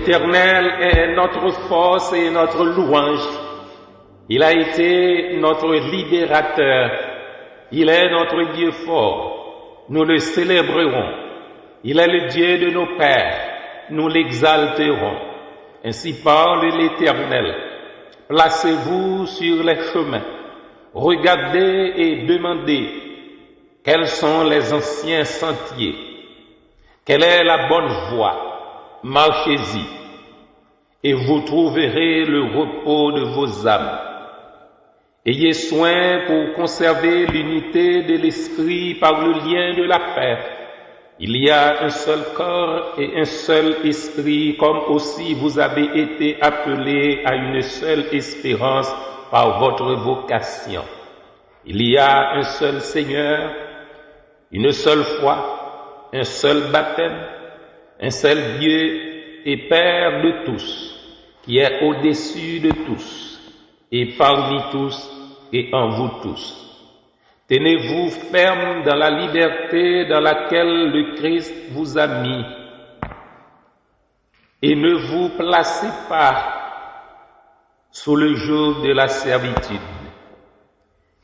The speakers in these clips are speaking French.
L'Éternel est notre force et notre louange. Il a été notre libérateur. Il est notre Dieu fort. Nous le célébrerons. Il est le Dieu de nos pères. Nous l'exalterons. Ainsi parle l'Éternel. Placez-vous sur les chemins. Regardez et demandez quels sont les anciens sentiers. Quelle est la bonne voie? Marchez-y, et vous trouverez le repos de vos âmes. Ayez soin pour conserver l'unité de l'esprit par le lien de la paix. Il y a un seul corps et un seul esprit, comme aussi vous avez été appelés à une seule espérance par votre vocation. Il y a un seul Seigneur, une seule foi, un seul baptême, un seul Dieu et Père de tous, qui est au-dessus de tous, et parmi tous et en vous tous. Tenez-vous ferme dans la liberté dans laquelle le Christ vous a mis, et ne vous placez pas sous le joug de la servitude.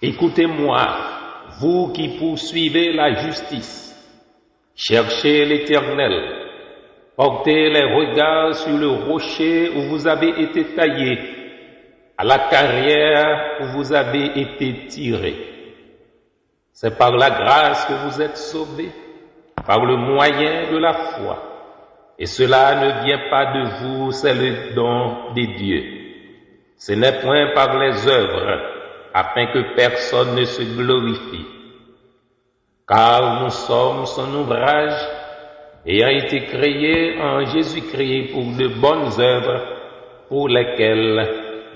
Écoutez-moi, vous qui poursuivez la justice, cherchez l'Éternel. Portez les regards sur le rocher où vous avez été taillés, à la carrière où vous avez été tirés. C'est par la grâce que vous êtes sauvés, par le moyen de la foi. Et cela ne vient pas de vous, c'est le don des dieux. Ce n'est point par les œuvres, afin que personne ne se glorifie. Car nous sommes son ouvrage, ayant été créés en Jésus-Christ pour de bonnes œuvres, pour lesquelles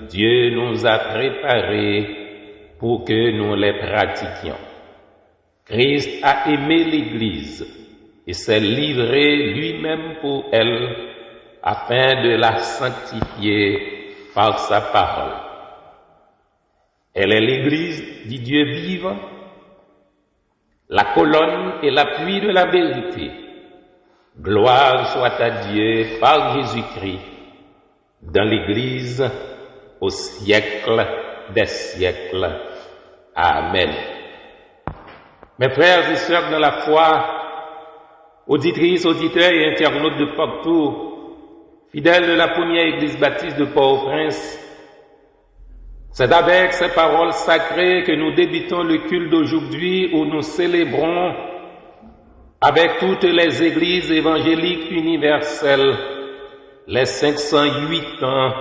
Dieu nous a préparés pour que nous les pratiquions. Christ a aimé l'Église et s'est livré lui-même pour elle afin de la sanctifier par sa parole. Elle est l'Église du Dieu vivant, la colonne et l'appui de la vérité. Gloire soit à Dieu par Jésus-Christ, dans l'Église, au siècle des siècles. Amen. Mes frères et sœurs dans la foi, auditrices, auditeurs et internautes de partout, fidèles de la première Église baptiste de Port-au-Prince, c'est avec ces paroles sacrées que nous débutons le culte d'aujourd'hui où nous célébrons avec toutes les églises évangéliques universelles les 508 ans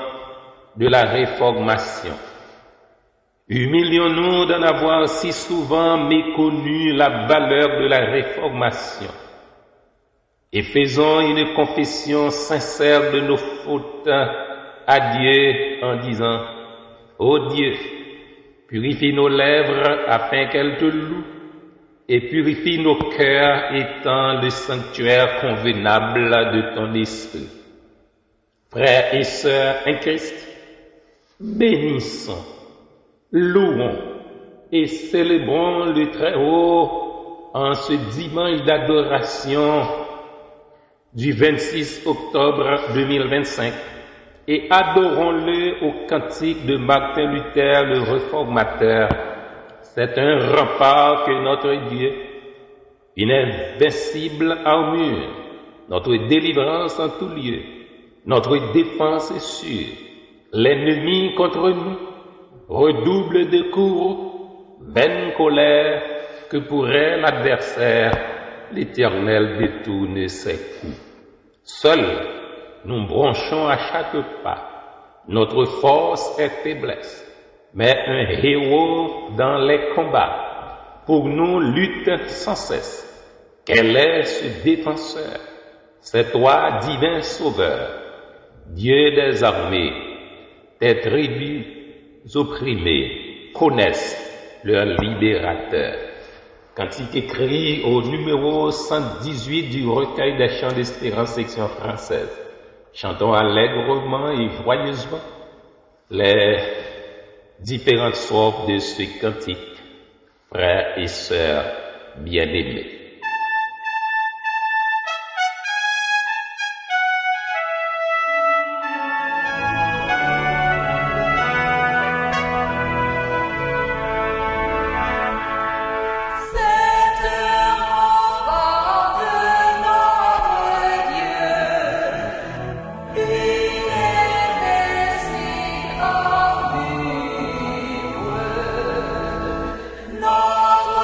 de la Réformation. Humilions-nous d'en avoir si souvent méconnu la valeur de la Réformation et faisons une confession sincère de nos fautes à Dieu en disant: Ô Dieu, purifie nos lèvres afin qu'elles te louent et purifie nos cœurs étant le sanctuaire convenable de ton esprit. Frères et sœurs en Christ, bénissons, louons et célébrons le Très-Haut en ce dimanche d'adoration du 26 octobre 2025 et adorons-le au cantique de Martin Luther, le réformateur. C'est un rempart que notre Dieu, une invincible armure, notre délivrance en tout lieu, notre défense est sûre. L'ennemi contre nous redouble de courroux, vaine colère, que pourrait l'adversaire, l'Éternel détourne ses coups. Seuls, nous bronchons à chaque pas. Notre force est faiblesse, mais un héros dans les combats. Pour nous lutte sans cesse. Quel est ce défenseur? C'est toi, divin sauveur, Dieu des armées. Tes tribus opprimées connaissent leur libérateur. Cantique écrit au numéro 118 du recueil des chants d'espérance section française. Chantons allègrement et joyeusement les différentes sortes de ce cantique, frères et sœurs bien-aimés. Notre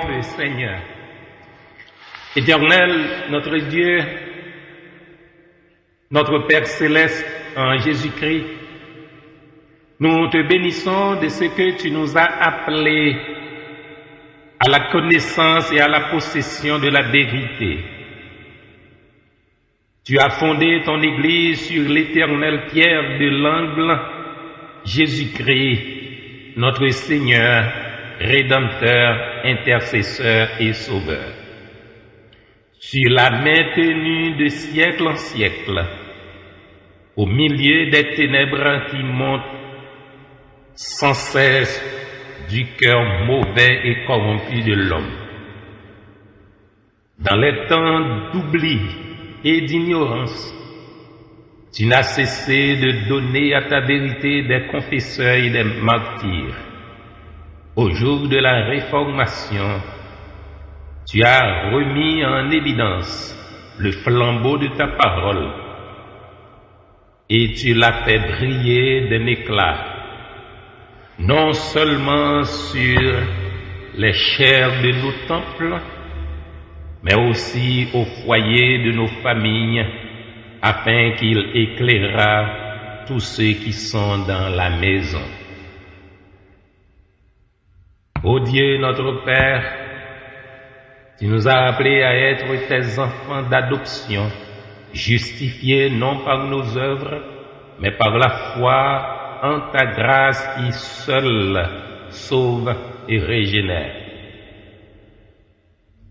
le Seigneur. Éternel, notre Dieu, notre Père céleste en Jésus-Christ, nous te bénissons de ce que tu nous as appelés à la connaissance et à la possession de la vérité. Tu as fondé ton Église sur l'éternelle pierre de l'angle, Jésus-Christ, notre Seigneur, Rédempteur, Intercesseur et Sauveur. Tu l'as maintenu de siècle en siècle, au milieu des ténèbres qui montent sans cesse du cœur mauvais et corrompu de l'homme. Dans les temps d'oubli et d'ignorance, tu n'as cessé de donner à ta vérité des confesseurs et des martyrs. Au jour de la réformation, tu as remis en évidence le flambeau de ta parole et tu l'as fait briller d'un éclat, non seulement sur les chairs de nos temples, mais aussi au foyer de nos familles, afin qu'il éclairât tous ceux qui sont dans la maison. Ô Dieu notre Père, tu nous as appelés à être tes enfants d'adoption, justifiés non par nos œuvres, mais par la foi en ta grâce qui seule sauve et régénère.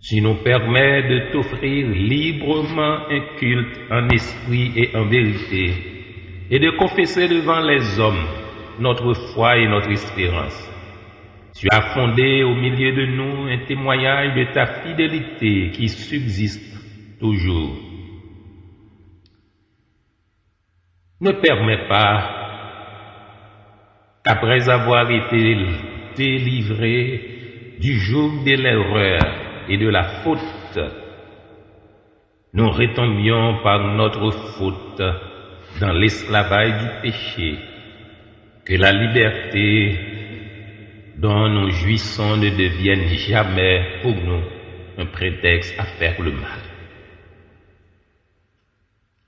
Tu nous permets de t'offrir librement un culte en esprit et en vérité, et de confesser devant les hommes notre foi et notre espérance. Tu as fondé au milieu de nous un témoignage de ta fidélité qui subsiste toujours. Ne permets pas qu'après avoir été délivrés du joug de l'erreur et de la faute, nous retombions par notre faute dans l'esclavage du péché, que la liberté dont nous jouissons ne devienne jamais pour nous un prétexte à faire le mal.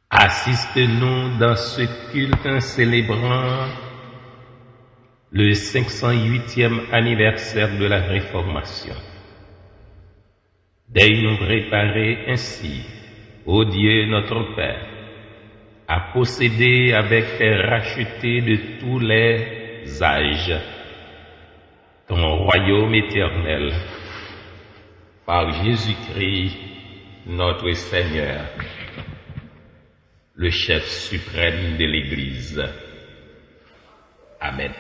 Assiste-nous dans ce culte célébrant le 508e anniversaire de la Réformation. Daigne nous préparer ainsi, ô Dieu notre Père, à posséder avec tes rachetés de tous les âges ton royaume éternel, par Jésus-Christ notre Seigneur, le chef suprême de l'Église. Amen.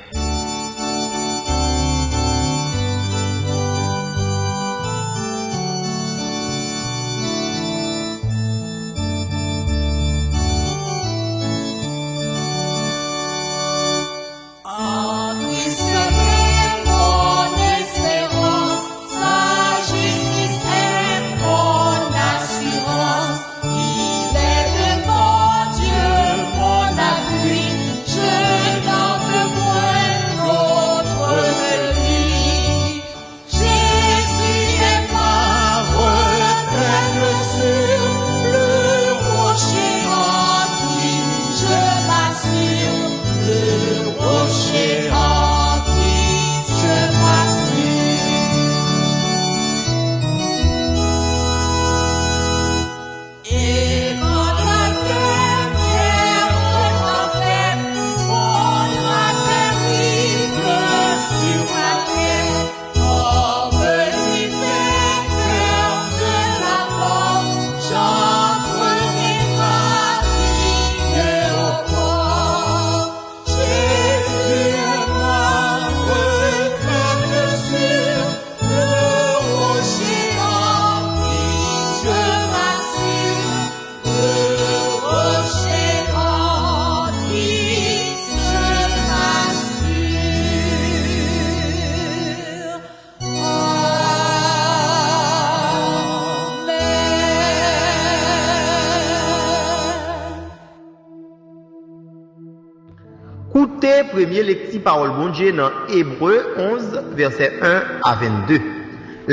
Écoutez premier lecture parole bon Dieu dans Hébreu 11 verset 1 à 22.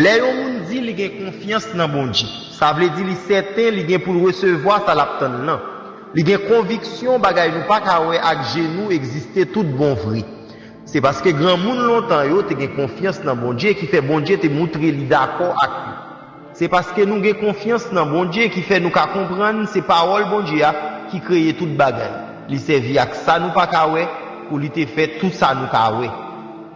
Les gens dit qu'ils ont confiance dans bon Dieu. Ça veut dire que certains ont pour recevoir ça l'aptan non. Ils ont conviction bagay nous pas ka ouais ak genou exister tout bon vrai. C'est parce que grand monde longtemps yo te gen confiance dans bon Dieu qui fait bon Dieu te montrer li d'accord avec lui. C'est parce que nous avons confiance dans bon Dieu qui fait nous comprendre ces paroles bon Dieu qui crée toute bagay. Li servi ak ça nous pas ka ouais pour li te fait tout ça nous ka ouais.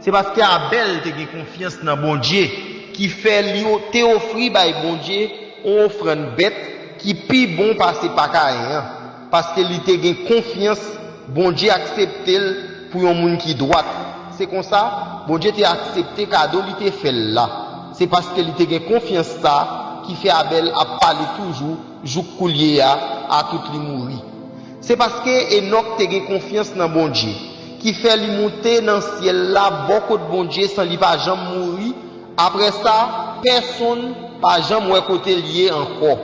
C'est parce que Abel te gen confiance dans bon Dieu qui fait li te offrir by bon Dieu on offrande bête qui pi bon passer par Caïn parce que li te gen confiance bon Dieu accepter pour un monde qui droit. C'est comme ça bon Dieu te accepté cadeau li te fait là. C'est parce que li te gen confiance ça qui fait Abel a parler toujours jouk coulier à tout li mourir. C'est parce que Enoch te gen confiance dans bon Dieu qui fait li monter dans ciel là beaucoup de bon Dieu sans li pas jamais mourir. Après ça, personne pas jamais côté lié encore.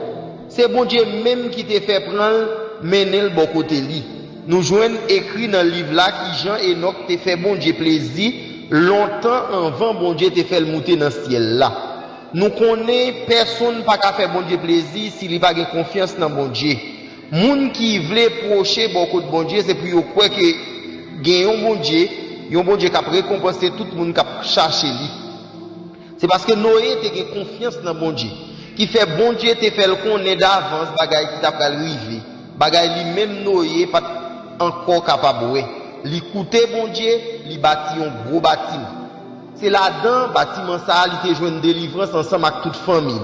C'est bon Dieu même qui te fait prendre mener le bon côté li. Nous joignons écrit dans le livre là qui Jean Enoch te fait bon Dieu plaisir longtemps avant bon Dieu te fait le monter dans le ciel là. Nous connaissons personne pas qu'à faire bon Dieu plaisir s'il n'a pas de confiance dans bon Dieu. Moun qui veut procher beaucoup de bon Dieu c'est pour quoi que gagne bon Dieu, un bon Dieu qui a récompensé tout le monde qui a cherché lui. C'est parce que Noé te confiance dans bon Dieu qui fait bon Dieu te fait le connaître d'avance bagay qui t'a pral river. Bagay lui même Noé pas encore capable ouais. Li coûter bon Dieu, li bâti un gros bâtiment. C'est là-dedans bâtiment ça li te joindre délivrance ensemble avec toute famille.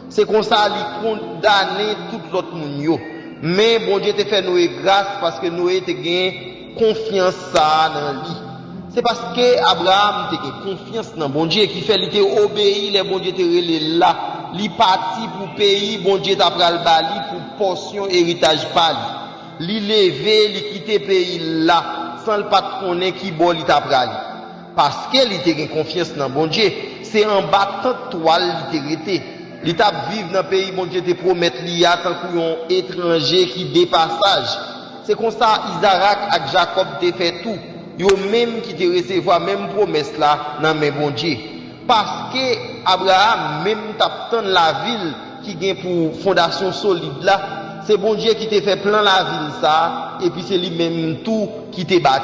C'est comme ça li condamner tout l'autre monde yo. Mais bon Dieu te fait Noé grâce parce que Noé te gain confiance ça dans lui. C'est parce que Abraham te gain confiance dans bon Dieu qui fait li te obéi les bon Dieu te relé là. Li parti pour pays bon Dieu t'a pral bali pour portion héritage pali. Li levé, li quitter pays là sans le pas connaître qui bon li t'a pral. Parce que li te gain confiance dans bon Dieu, c'est en battant toile li te rete. Li t'a vivre dans pays bon Dieu te promettre li a tant qu'un étranger qui dépassage. C'est comme ça Isaac et Jacob te fait tout. Yo même qui te recevoir même promesse là dans mes bon Dieu. Parce que Abraham même t'attend la ville qui gagne pour fondation solide là, c'est bon Dieu qui te fait plan la ville ça et puis c'est lui même tout qui te bâti.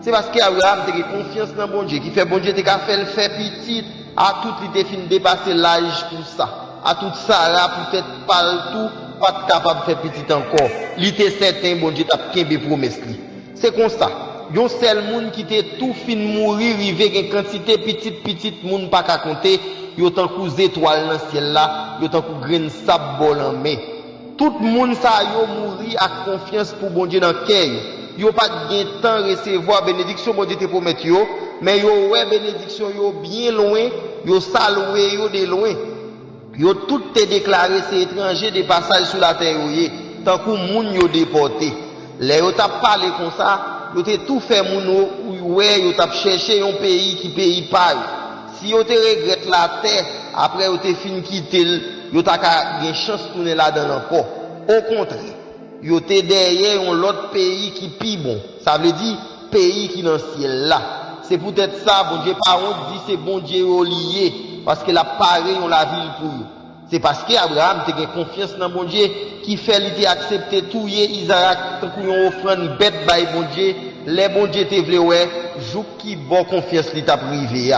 C'est parce que Abraham te confiance dans bon Dieu qui fait bon Dieu te fait le faire petit à tout il te fin dépasser l'âge pour ça. À tout ça là peut-être pas tout pas capable de faire petit encore. Il était certain bon Dieu t'a kembe promesse li. C'est comme ça. Yon seul monde qui te tout fin mourir rive gen quantité petite monde pas ka compter yo tant kou étoile dans ciel là yo tant kou grain sable bol en main tout monde ça yo mourir avec confiance pour bon Dieu dans cœur yo pas gen temps recevoir bénédiction bon Dieu te promet yo mais yo ouais bénédiction yo bien loin yo saluer yo de loin yo tout te déclaré c'est étranger de passage sur la terre yo tant kou moun yo déporté les yo t'a parlé comme ça yo te tout fait moun ouais yo t'a cherché un pays qui pays pas si yo te regrette la terre après yo te fin quitter yo t'a gen chance tourner là-dedans encore au contraire yo te derrière un autre pays qui pi bon ça veut dire pays qui dans ciel là c'est peut-être ça bon Dieu pas on dit c'est bon Dieu lié parce que la paré on la ville pour eux. C'est parce que Abraham te gen confiance dans bon Dieu qui fait lui accepter tout Isaac tant qu'on offrande bête by bon Dieu les bon Dieu te vle ouais jou qui bon confiance li t'a privé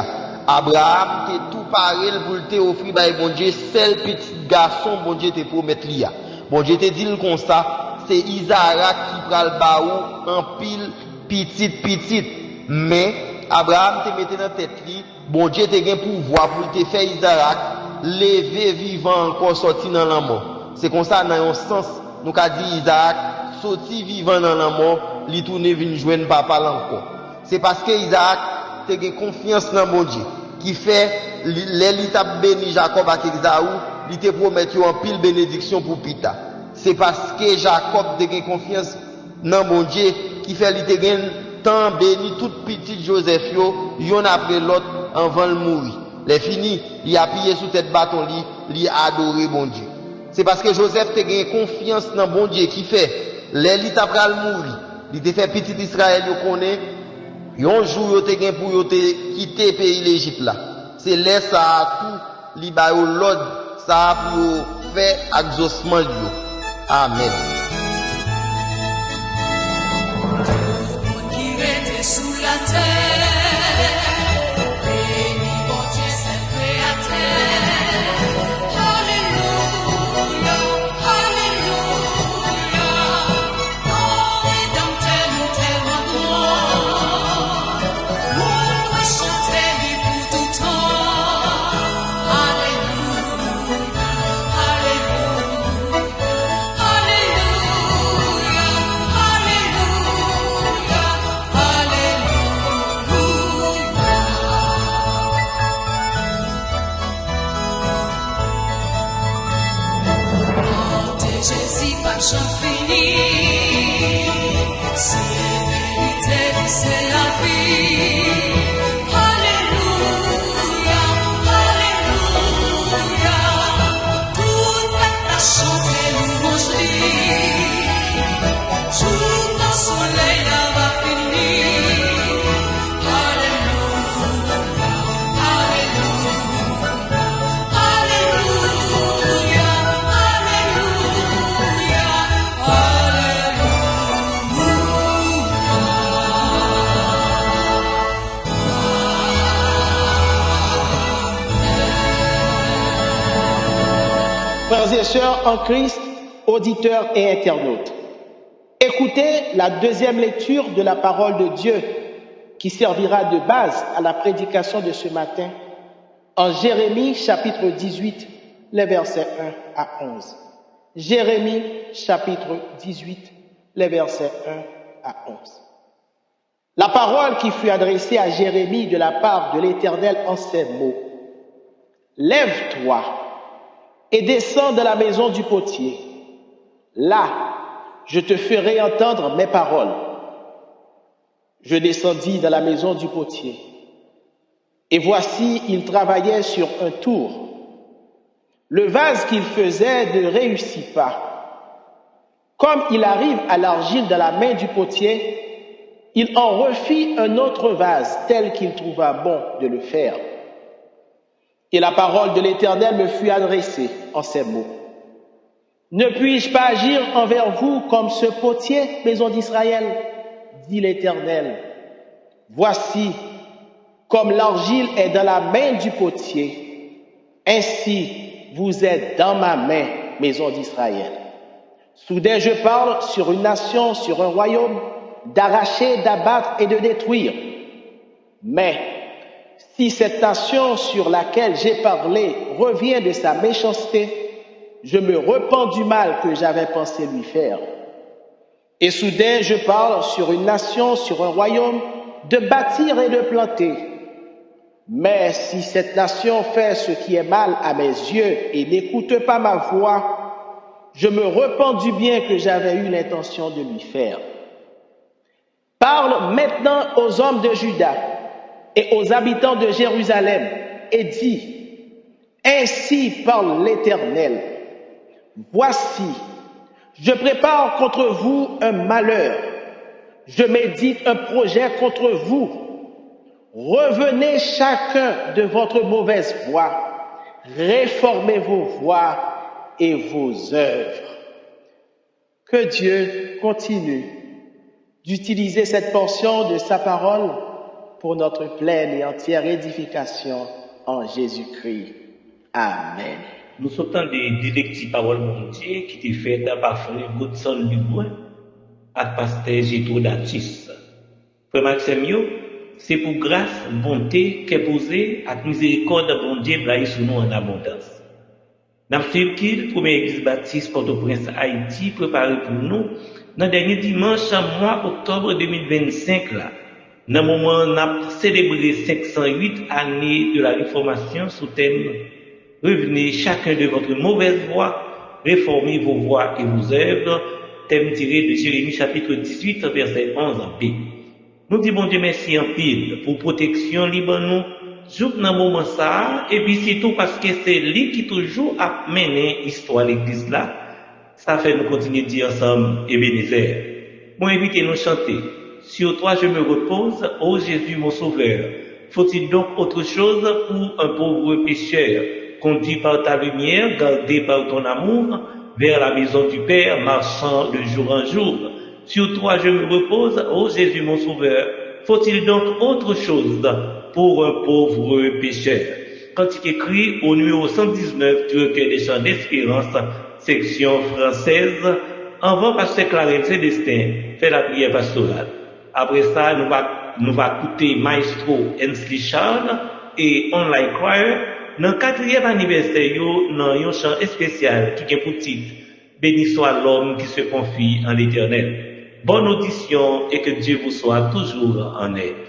Abraham te tout paré pour te offrir by bon Dieu seul petit garçon bon Dieu te promettre li bon Dieu te dit comme ça c'est Isaac qui pral baou en pile petite mais Abraham te mette dans tête li bon Dieu te gen pouvoir pour te faire Isaac lever vivant encore sorti dans la mort. C'est comme ça dans un sens nous qu'a dit Isaac sorti vivant dans la mort, li tourner vinn joindre papa encore. C'est parce que Isaac te gen confiance dans bon Dieu qui fait les t'a béni Jacob avec Esaü, il te promet en pile bénédiction pour Pita. C'est parce que Jacob te gen confiance dans bon Dieu qui fait li te gen tant béni toute petite Joseph yo yon après l'autre avant de mourir. Les fini, il a appuyé sous tête bâton li a adoré bon Dieu. C'est parce que Joseph te gagne confiance dans bon Dieu qui fait les li t'a pral mourir. Il te fait petit Israël yo connaît un jour yo te gagne pour yo te quitter pays l'Égypte là. C'est là ça tout li ba yo l'ordre ça pour faire exaucement yo. Amen. Qui était sous la terre, béni bon Dieu c'est le Créateur. Alléluia, Alléluia, oh Rédempteur nous tellement grand, nous doit chanter lui pour tout temps. Alléluia, Alléluia, Alléluia, Jésus pas j'en fini, c'est vérité, c'est la vie. Alléluia, Alléluia, toute la chanter louange lui. Jour le soleil va finir. Alléluia, Alléluia, Alléluia, Frères et sœurs en Christ, auditeurs et internautes, écoutez la deuxième lecture de la parole de Dieu qui servira de base à la prédication de ce matin en Jérémie chapitre 18, les versets 1 à 11. Jérémie chapitre 18, les versets 1 à 11. La parole qui fut adressée à Jérémie de la part de l'Éternel en ces mots. Lève-toi et descends dans la maison du potier. Là, je te ferai entendre mes paroles. Je descendis dans la maison du potier. Et voici, il travaillait sur un tour. Le vase qu'il faisait ne réussit pas. Comme il arrive à l'argile dans la main du potier, il en refit un autre vase tel qu'il trouva bon de le faire. Et la parole de l'Éternel me fut adressée en ces mots. Ne puis-je pas agir envers vous comme ce potier, maison d'Israël, dit l'Éternel. Voici, comme l'argile est dans la main du potier, ainsi vous êtes dans ma main, maison d'Israël. Soudain je parle sur une nation, sur un royaume, d'arracher, d'abattre et de détruire. Mais si cette nation sur laquelle j'ai parlé revient de sa méchanceté, je me repens du mal que j'avais pensé lui faire. Et soudain je parle sur une nation, sur un royaume, de bâtir et de planter. Mais si cette nation fait ce qui est mal à mes yeux et n'écoute pas ma voix, je me repens du bien que j'avais eu l'intention de lui faire. Parle maintenant aux hommes de Juda et aux habitants de Jérusalem et dis, ainsi parle l'Éternel, voici, je prépare contre vous un malheur, je médite un projet contre vous. Revenez chacun de votre mauvaise voie, réformez vos voies et vos œuvres. Que Dieu continue d'utiliser cette portion de sa parole pour notre pleine et entière édification en Jésus-Christ. Amen. Nous sommes dans des directives paroles de Dieu qui étaient faites par Frère Godson Dubois et Pasteur Gétro Datis. Frère Maxime, c'est pour grâce, bonté qu'est posée à miséricorde de bon Dieu blaye sur nous en abondance. Nous avons fait qu'il, première église baptiste Port-au-Prince Haïti, préparé pour nous, dans le dernier dimanche, mois octobre 2025, là, dans le moment où nous avons célébré 508 années de la Réformation sous thème revenez chacun de votre mauvaise voie, réformez vos voies et vos œuvres, thème tiré de Jérémie chapitre 18, verset 11 en B. Nous disons bon Dieu merci en pile pour protection libre nous, jour dans moment ça, et puis surtout parce que c'est lui qui toujours a mené l'histoire de l'église là, ça fait nous continuer de dire ensemble, Ebenezer. Moi invite nous chanter, sur toi je me repose, ô Jésus mon sauveur, faut-il donc autre chose pour un pauvre pécheur? conduit par ta lumière, gardé par ton amour, vers la maison du Père, marchant de jour en jour. Sur toi je me repose, ô Jésus mon Sauveur. Faut-il donc autre chose pour un pauvre pécheur? Cantique écrit au numéro 119 du recueil des chants d'espérance, section française, avant Pasteur Clarence Célestin fait la prière pastorale. Après ça, nous va écouter Maestro Hensley Charles et Online Choir dans le 4e anniversaire, dans un chant spécial qui est pour titre Béni soit l'homme qui se confie en l'Éternel. Bonne audition et que Dieu vous soit toujours en aide.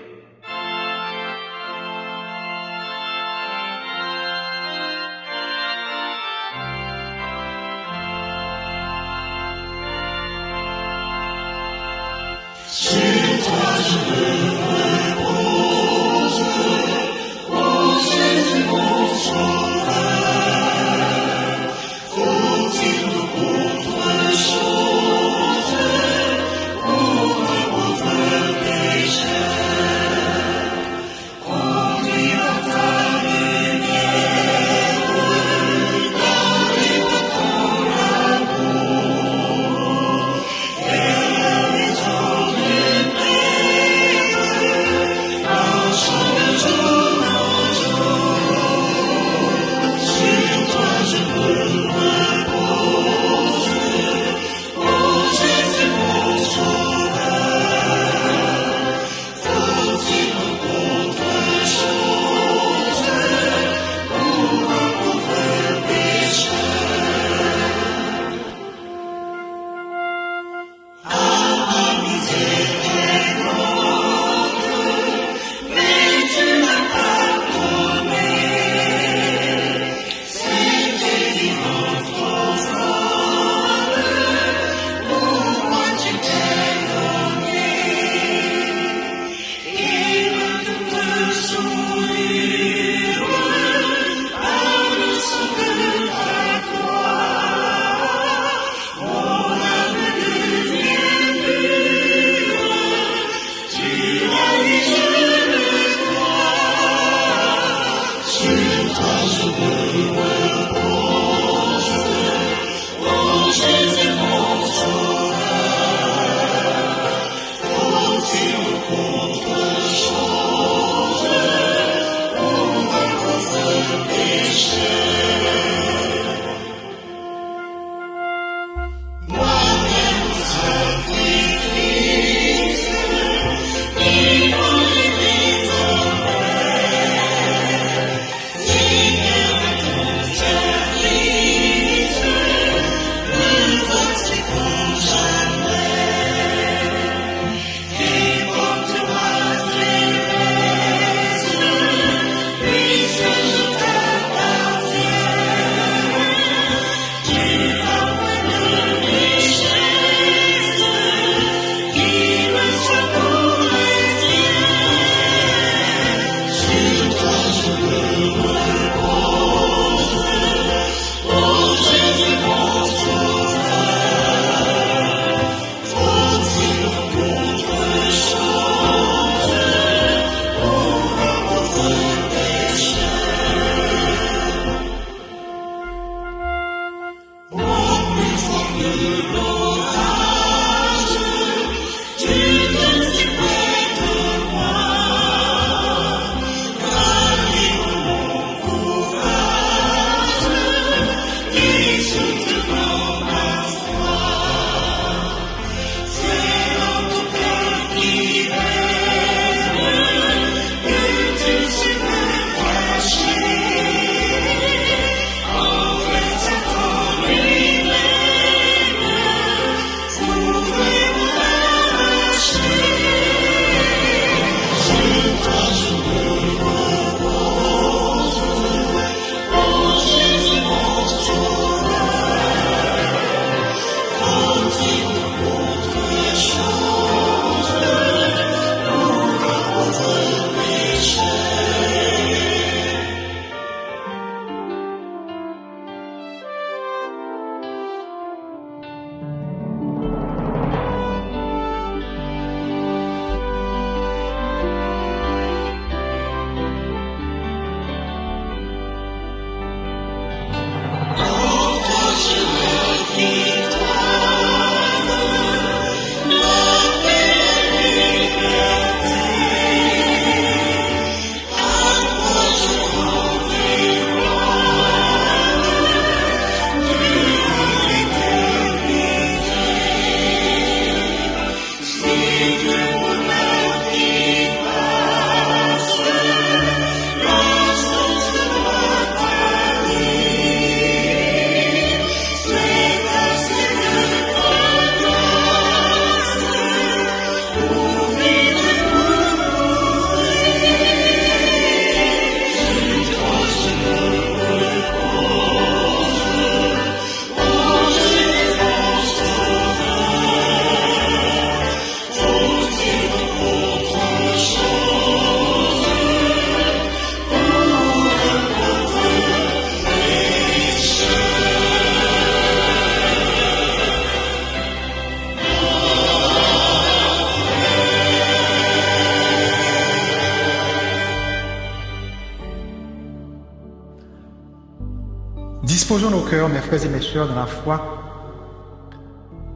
Disposons nos cœurs, mes frères et mes sœurs, dans la foi,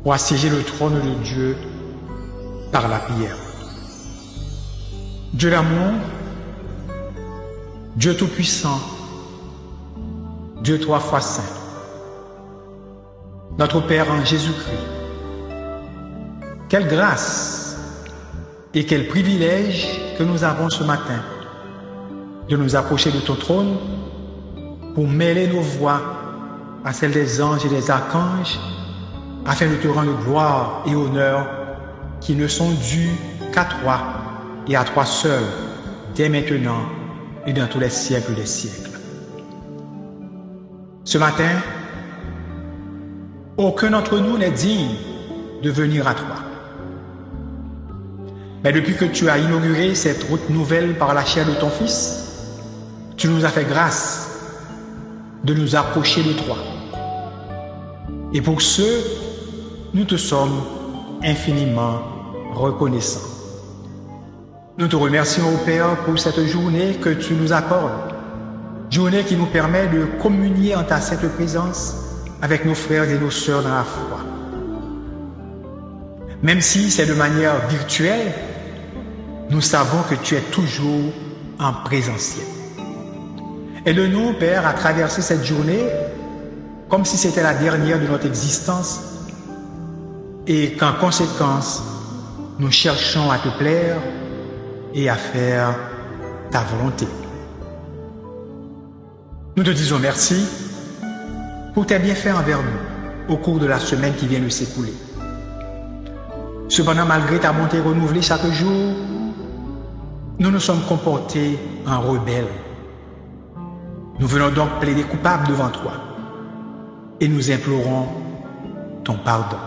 pour assiéger le trône de Dieu par la prière. Dieu d'amour, Dieu tout-puissant, Dieu trois fois saint, notre Père en Jésus-Christ, quelle grâce et quel privilège que nous avons ce matin de nous approcher de ton trône pour mêler nos voix à celles des anges et des archanges afin de te rendre gloire et honneur qui ne sont dus qu'à toi et à toi seul dès maintenant et dans tous les siècles des siècles. Ce matin, aucun d'entre nous n'est digne de venir à toi. Mais depuis que tu as inauguré cette route nouvelle par la chair de ton Fils, tu nous as fait grâce de nous approcher de toi. Et pour ce, nous te sommes infiniment reconnaissants. Nous te remercions, ô Père, pour cette journée que tu nous accordes, journée qui nous permet de communier en ta sainte présence avec nos frères et nos sœurs dans la foi. Même si c'est de manière virtuelle, nous savons que tu es toujours en présentiel. Aide-nous, Père, à traverser cette journée comme si c'était la dernière de notre existence et qu'en conséquence, nous cherchons à te plaire et à faire ta volonté. Nous te disons merci pour tes bienfaits envers nous au cours de la semaine qui vient de s'écouler. Cependant, malgré ta bonté renouvelée chaque jour, nous nous sommes comportés en rebelles. Nous venons donc plaider coupables devant toi et nous implorons ton pardon.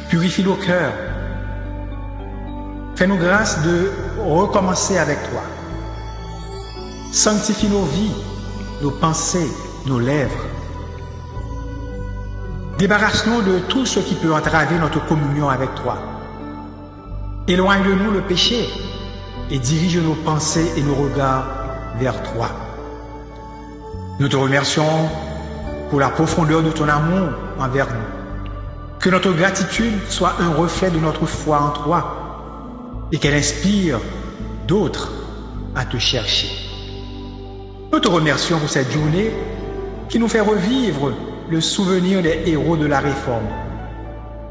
Purifie nos cœurs. Fais-nous grâce de recommencer avec toi. Sanctifie nos vies, nos pensées, nos lèvres. Débarrasse-nous de tout ce qui peut entraver notre communion avec toi. Éloigne de nous le péché et dirige nos pensées et nos regards vers toi. Nous te remercions pour la profondeur de ton amour envers nous. Que notre gratitude soit un reflet de notre foi en toi et qu'elle inspire d'autres à te chercher. Nous te remercions pour cette journée qui nous fait revivre le souvenir des héros de la Réforme.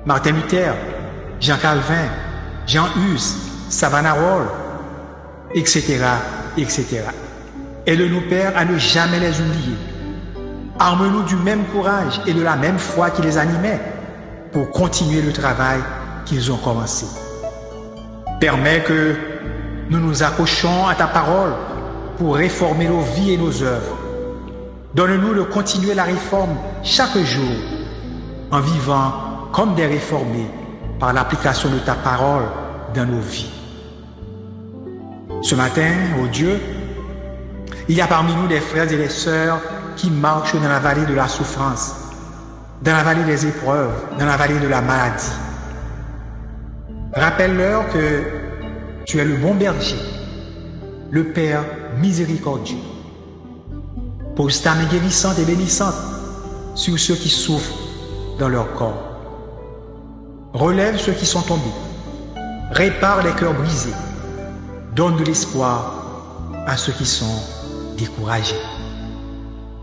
Martin Luther, Jean Calvin, Jean Hus, Savonarola, etc., etc. Aide-nous, Père, à ne jamais les oublier. Arme-nous du même courage et de la même foi qui les animait pour continuer le travail qu'ils ont commencé. Permets que nous nous accrochions à ta parole pour réformer nos vies et nos œuvres. Donne-nous de continuer la réforme chaque jour en vivant comme des réformés par l'application de ta parole dans nos vies. Ce matin, ô Dieu, il y a parmi nous des frères et des sœurs qui marchent dans la vallée de la souffrance, dans la vallée des épreuves, dans la vallée de la maladie. Rappelle-leur que tu es le bon berger, le Père miséricordieux. Pose ta main guérissante et bénissante sur ceux qui souffrent dans leur corps. Relève ceux qui sont tombés. Répare les cœurs brisés. Donne de l'espoir à ceux qui sont découragés.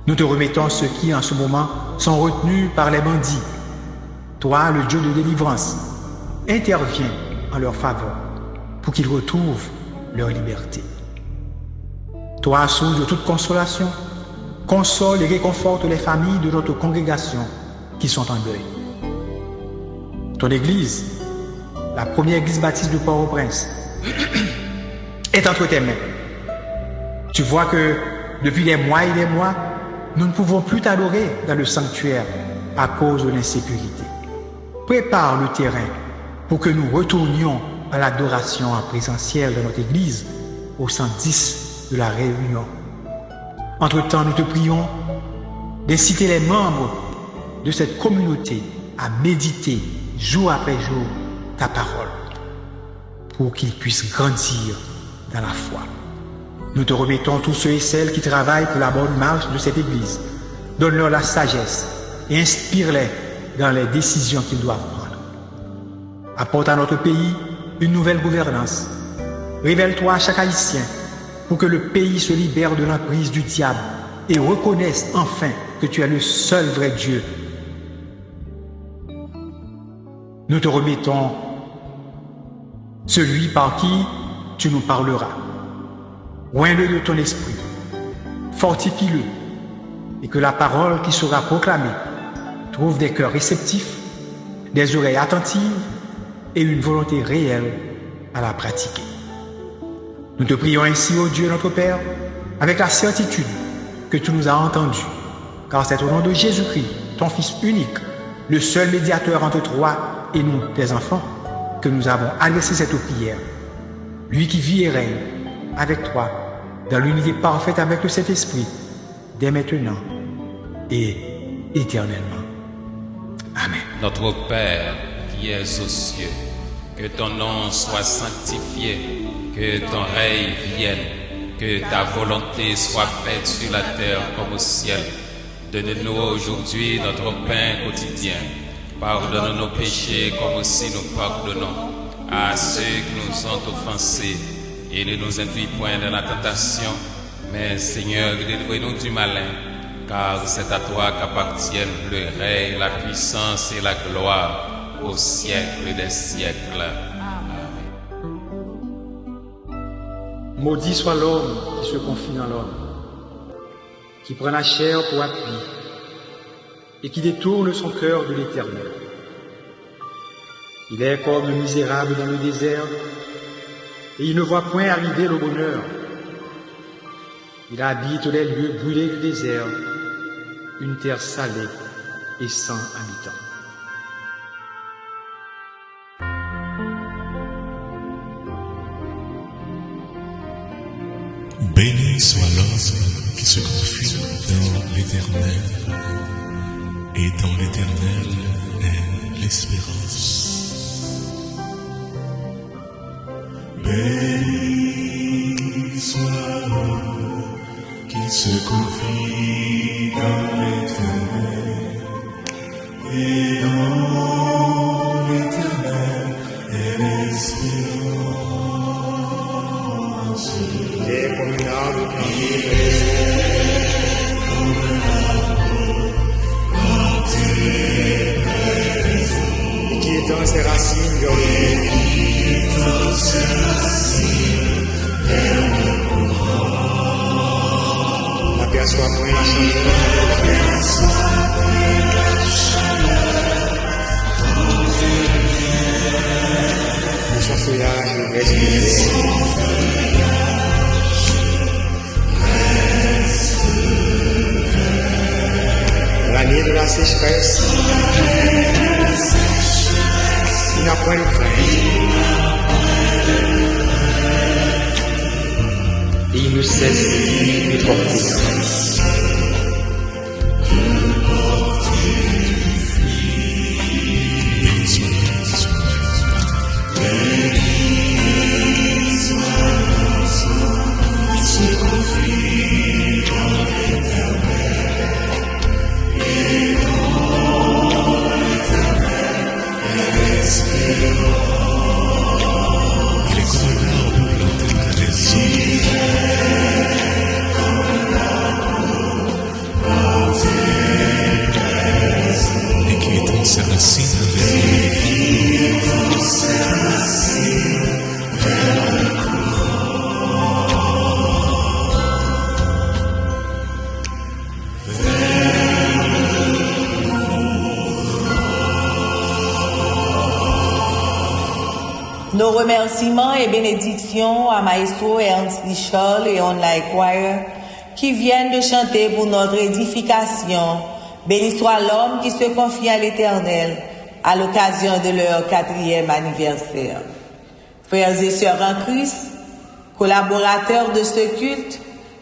Nous te remettons ceux qui, en ce moment, sont retenus par les bandits. Toi, le Dieu de délivrance, interviens en leur faveur pour qu'ils retrouvent leur liberté. Toi, source de toute consolation, console et réconforte les familles de notre congrégation qui sont en deuil. Ton Église, la première Église baptiste de Port-au-Prince, est entre tes mains. Tu vois que depuis des mois et des mois, nous ne pouvons plus t'adorer dans le sanctuaire à cause de l'insécurité. Prépare le terrain pour que nous retournions à l'adoration en présentiel de notre Église au 110 de la Réunion. Entre-temps, nous te prions d'inciter les membres de cette communauté à méditer jour après jour ta parole pour qu'ils puissent grandir dans la foi. Nous te remettons tous ceux et celles qui travaillent pour la bonne marche de cette Église, Donne-leur la sagesse et inspire-les dans les décisions qu'ils doivent prendre. Apporte à notre pays une nouvelle gouvernance. Révèle-toi à chaque Haïtien pour que le pays se libère de l'emprise du diable et reconnaisse enfin que tu es le seul vrai Dieu. Nous te remettons celui par qui tu nous parleras. Oins-le de ton esprit, fortifie-le, et que la parole qui sera proclamée trouve des cœurs réceptifs, des oreilles attentives et une volonté réelle à la pratiquer. Nous te prions ainsi, ô Dieu notre Père, avec la certitude que tu nous as entendus, car c'est au nom de Jésus-Christ, ton Fils unique, le seul médiateur entre toi et nous, tes enfants, que nous avons adressé cette prière. Lui qui vit et règne avec toi, dans l'unité parfaite avec le Saint-Esprit, dès maintenant et éternellement. Amen. Notre Père qui es aux cieux, que ton nom soit sanctifié, que ton règne vienne, que ta volonté soit faite sur la terre comme au ciel. Donne-nous aujourd'hui notre pain quotidien. Pardonne nos péchés comme aussi nous pardonnons à ceux qui nous ont offensés. Et ne nous induis point dans la tentation, mais Seigneur, délivre-nous du malin, car c'est à toi qu'appartiennent le règne, la puissance et la gloire au siècle des siècles. Amen. Maudit soit l'homme qui se confie dans l'homme, qui prend la chair pour appui et qui détourne son cœur de l'Éternel. Il est comme le misérable dans le désert, et il ne voit point arriver le bonheur. Il habite les lieux brûlés du désert, une terre salée et sans habitants. Béni soit l'homme qui se confie dans l'Éternel, et dans l'Éternel est l'espérance. Béni soit l'homme qui se confie dans l'Éternel, et dans l'Éternel est l'espérance. J'ai comme une arbre qui étend ses racines vers le courant. N'aperçoit point la chaleur. De son feuillage ne reste l'année de la sécheresse, il n'a point de crainte. Et il ne cesse de porter. Nos remerciements et bénédictions à Maestro Ernst Lichol et Online Choir qui viennent de chanter pour notre édification. Béni soit l'homme qui se confie à l'Éternel à l'occasion de leur 4e anniversaire. Frères et sœurs en Christ, collaborateurs de ce culte,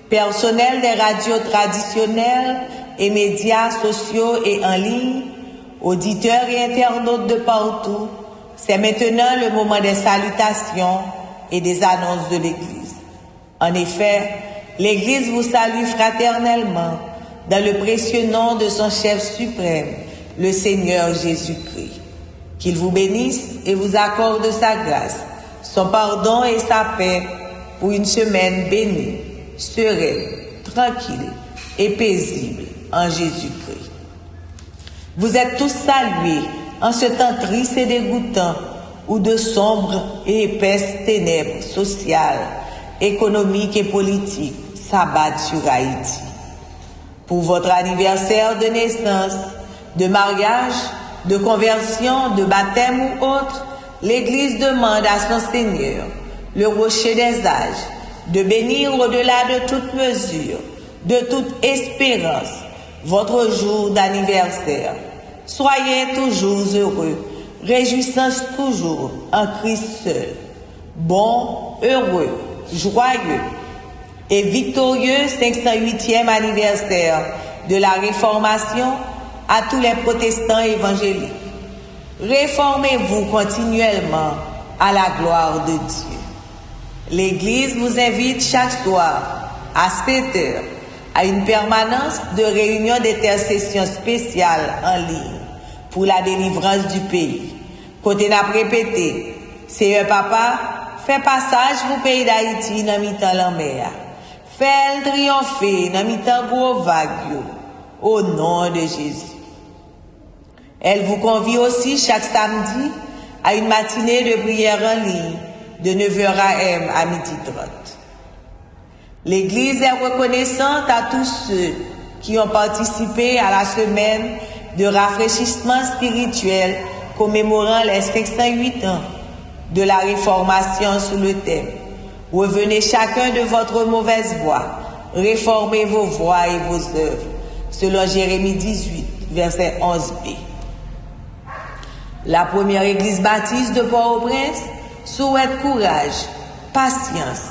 personnel des radios traditionnelles et médias sociaux et en ligne, auditeurs et internautes de partout, c'est maintenant le moment des salutations et des annonces de l'Église. En effet, l'Église vous salue fraternellement dans le précieux nom de son chef suprême, le Seigneur Jésus-Christ. Qu'il vous bénisse et vous accorde sa grâce, son pardon et sa paix pour une semaine bénie, sereine, tranquille et paisible en Jésus-Christ. Vous êtes tous salués en ce temps triste et dégoûtant où de sombres et épaisses ténèbres sociales, économiques et politiques s'abattent sur Haïti. Pour votre anniversaire de naissance, de mariage, de conversion, de baptême ou autre, l'Église demande à son Seigneur, le rocher des âges, de bénir au-delà de toute mesure, de toute espérance, votre jour d'anniversaire. Soyez toujours heureux, réjouissant toujours en Christ seul, bon, heureux, joyeux et victorieux 508e anniversaire de la Réformation à tous les protestants évangéliques. Réformez-vous continuellement à la gloire de Dieu. L'Église vous invite chaque soir à 7 heures à une permanence de réunion d'intercession spéciale en ligne pour la délivrance du pays. Côté n'a répété, c'est un papa, fait passage pour pays d'Haïti dans mi-temps la mer. Fait triompher dans mi-temps gros vague au nom de Jésus. Elle vous convie aussi chaque samedi à une matinée de prière en ligne de 9h AM à 12h30. L'Église est reconnaissante à tous ceux qui ont participé à la semaine de rafraîchissement spirituel commémorant les 508 ans de la Réformation sous le thème « Revenez chacun de votre mauvaise voie, réformez vos voies et vos œuvres » selon Jérémie 18, verset 11b. La première église baptiste de Port-au-Prince souhaite courage, patience,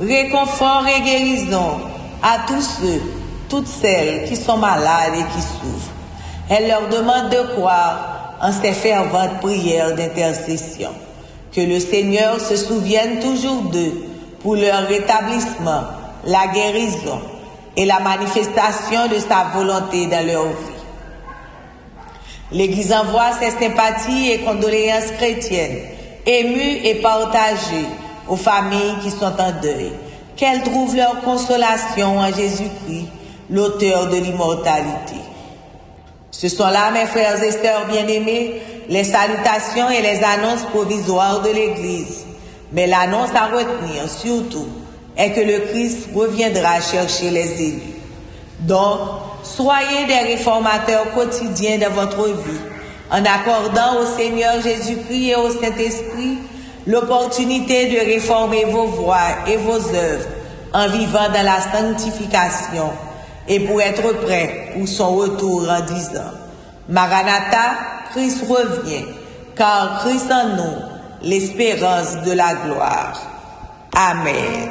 réconfort et guérison à tous ceux, toutes celles qui sont malades et qui souffrent. Elle leur demande de croire en ces ferventes prières d'intercession. Que le Seigneur se souvienne toujours d'eux pour leur rétablissement, la guérison et la manifestation de sa volonté dans leur vie. L'Église envoie ses sympathies et condoléances chrétiennes, émues et partagées aux familles qui sont en deuil, qu'elles trouvent leur consolation en Jésus-Christ, l'auteur de l'immortalité. Ce sont là, mes frères et sœurs bien-aimés, les salutations et les annonces provisoires de l'Église. Mais l'annonce à retenir, surtout, est que le Christ reviendra chercher les élus. Donc, soyez des réformateurs quotidiens de votre vie, en accordant au Seigneur Jésus-Christ et au Saint-Esprit l'opportunité de réformer vos voies et vos œuvres en vivant dans la sanctification et pour être prêts pour son retour en disant « Maranatha, Christ revient, car Christ en nous, l'espérance de la gloire. » Amen.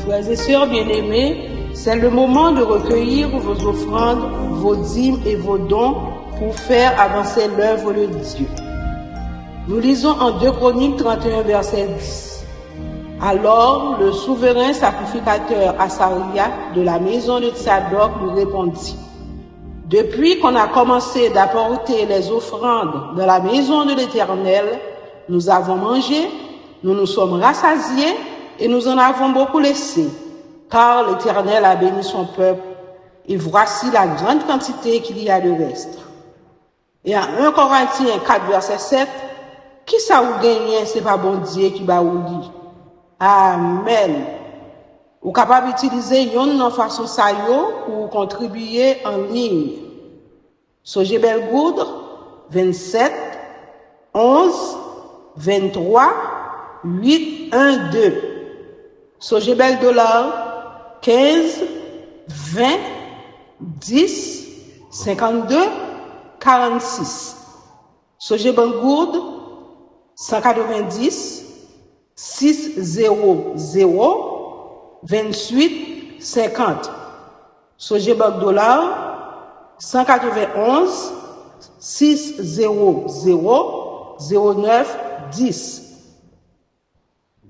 Frères et sœurs bien-aimés, c'est le moment de recueillir vos offrandes, vos dîmes et vos dons pour faire avancer l'œuvre de Dieu. Nous lisons en 2 Chroniques 31, verset 10. Alors le souverain sacrificateur Asaria de la maison de Tsadok lui répondit: Depuis qu'on a commencé d'apporter les offrandes dans la maison de l'Éternel, nous avons mangé, nous nous sommes rassasiés et nous en avons beaucoup laissé, car l'Éternel a béni son peuple, et voici la grande quantité qu'il y a de reste. Et en 1 Corinthiens 4, verset 7, qui ça ou gagne, c'est pas bon Dieu qui va ou dit. Amen. Ou capable d'utiliser une façon ça pour contribuer en ligne. Sogé Bellegoudre, 27, 11, 23, 8, 1, 2. Sogé Bel dollar, 15, 20, 10, 52, 46. Sogé Bangourde, 190, 600, 28, 50. Sojebok dollar 191 600 09 10.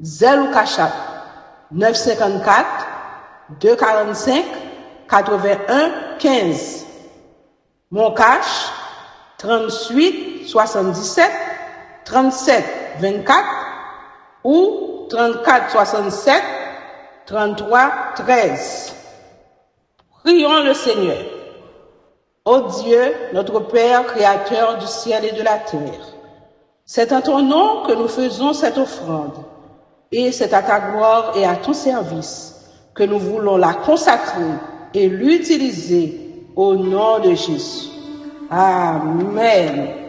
Zelle ou Cachat 954 245 81 15. Mon cash 38 77 37 24 ou 34 67 33 13. Prions le Seigneur. Ô Dieu, notre Père, Créateur du ciel et de la terre, c'est en ton nom que nous faisons cette offrande, et c'est à ta gloire et à ton service que nous voulons la consacrer et l'utiliser au nom de Jésus. Amen.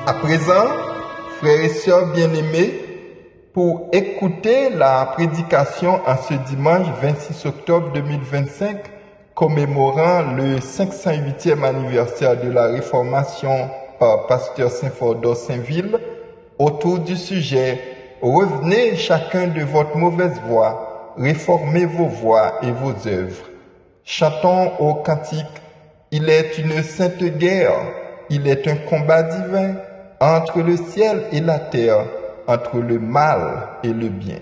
À présent, frères et sœurs bien-aimés, pour écouter la prédication en ce dimanche 26 octobre 2025, commémorant le 508e anniversaire de la Réformation par Pasteur Saint-Fordor Saint-Ville, autour du sujet « Revenez chacun de votre mauvaise voie, réformez vos voies et vos œuvres ». Chantons au cantique « Il est une sainte guerre, il est un combat divin, entre le ciel et la terre, entre le mal et le bien.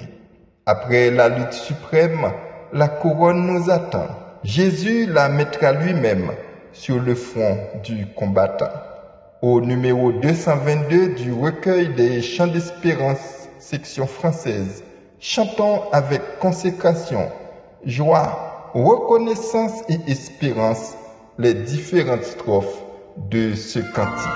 Après la lutte suprême, la couronne nous attend. Jésus la mettra lui-même sur le front du combattant. » Au numéro 222 du recueil des chants d'espérance, section française, chantons avec consécration, joie, reconnaissance et espérance les différentes strophes de ce cantique.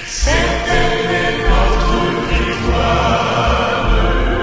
Cette notre victoire.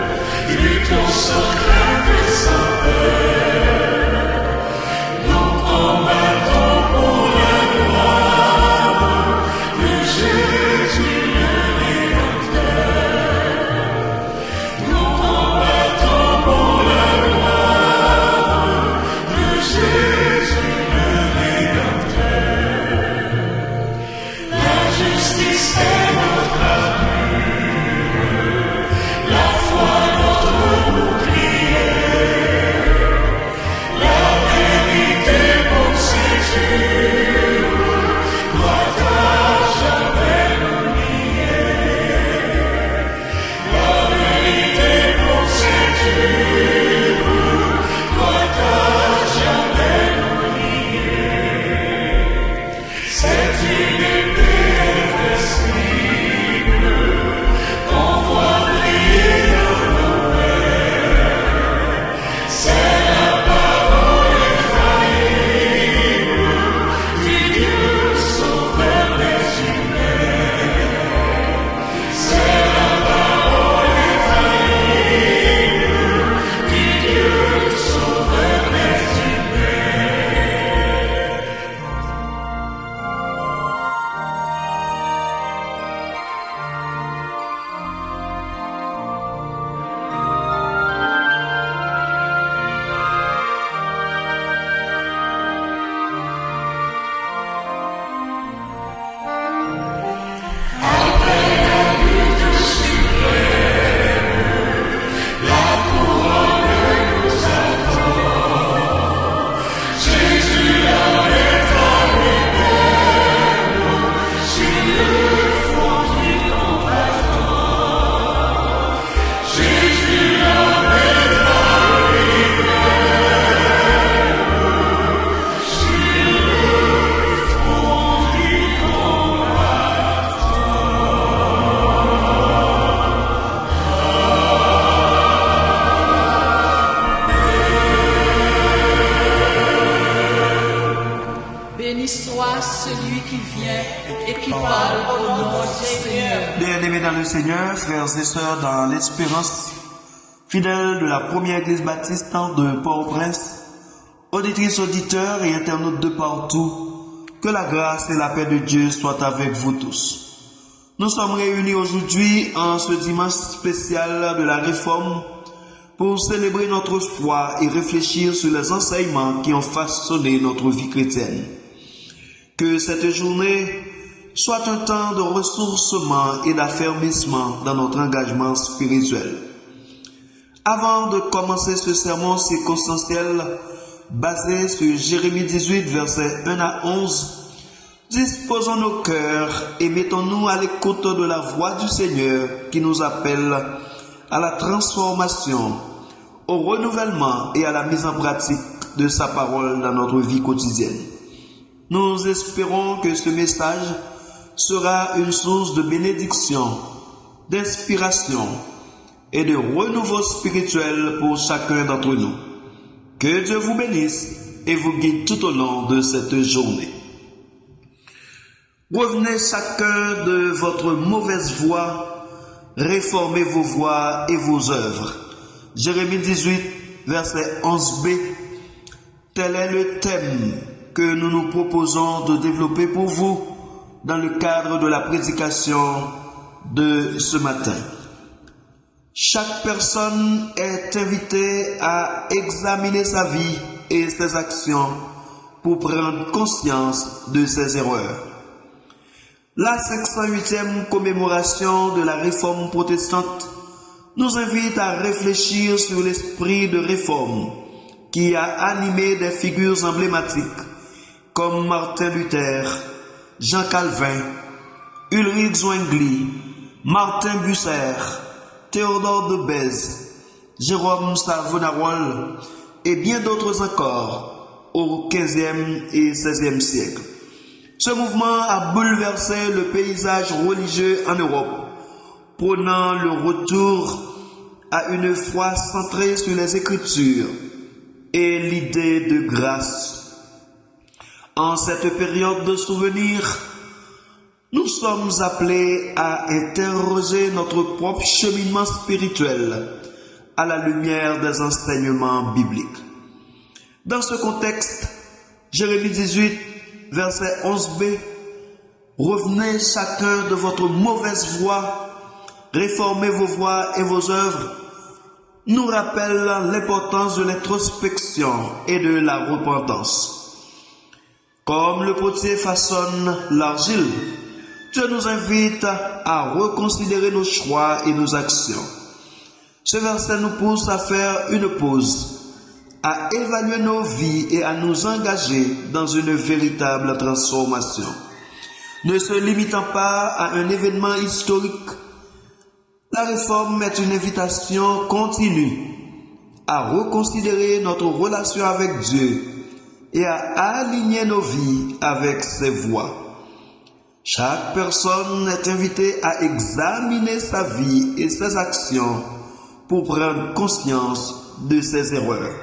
Bien-aimés dans le Seigneur, frères et sœurs dans l'espérance, fidèles de la première église baptiste de Port-au-Prince, auditrices, auditeurs et internautes de partout, que la grâce et la paix de Dieu soient avec vous tous. Nous sommes réunis aujourd'hui en ce dimanche spécial de la Réforme pour célébrer notre foi et réfléchir sur les enseignements qui ont façonné notre vie chrétienne. Que cette journée soit un temps de ressourcement et d'affermissement dans notre engagement spirituel. Avant de commencer ce sermon circonstanciel basé sur Jérémie 18, versets 1 à 11, disposons nos cœurs et mettons-nous à l'écoute de la voix du Seigneur qui nous appelle à la transformation, au renouvellement et à la mise en pratique de sa parole dans notre vie quotidienne. Nous espérons que ce message sera une source de bénédiction, d'inspiration et de renouveau spirituel pour chacun d'entre nous. Que Dieu vous bénisse et vous guide tout au long de cette journée. Revenez chacun de votre mauvaise voie, réformez vos voies et vos œuvres. Jérémie 18, verset 11b. Tel est le thème que nous nous proposons de développer pour vous dans le cadre de la prédication de ce matin. Chaque personne est invitée à examiner sa vie et ses actions pour prendre conscience de ses erreurs. La 508e commémoration de la Réforme protestante nous invite à réfléchir sur l'esprit de réforme qui a animé des figures emblématiques comme Martin Luther, Jean Calvin, Ulrich Zwingli, Martin Bucer, Théodore de Bèze, Jérôme Savonarole et bien d'autres encore au XVe et XVIe siècle. Ce mouvement a bouleversé le paysage religieux en Europe, prônant le retour à une foi centrée sur les Écritures et l'idée de grâce. En cette période de souvenir, nous sommes appelés à interroger notre propre cheminement spirituel à la lumière des enseignements bibliques. Dans ce contexte, Jérémie 18, verset 11b, « Revenez chacun de votre mauvaise voie, réformez vos voies et vos œuvres », nous rappelle l'importance de l'introspection et de la repentance. Comme le potier façonne l'argile, Dieu nous invite à reconsidérer nos choix et nos actions. Ce verset nous pousse à faire une pause, à évaluer nos vies et à nous engager dans une véritable transformation. Ne se limitant pas à un événement historique, la réforme est une invitation continue à reconsidérer notre relation avec Dieu et à aligner nos vies avec ses voies. Chaque personne est invitée à examiner sa vie et ses actions pour prendre conscience de ses erreurs.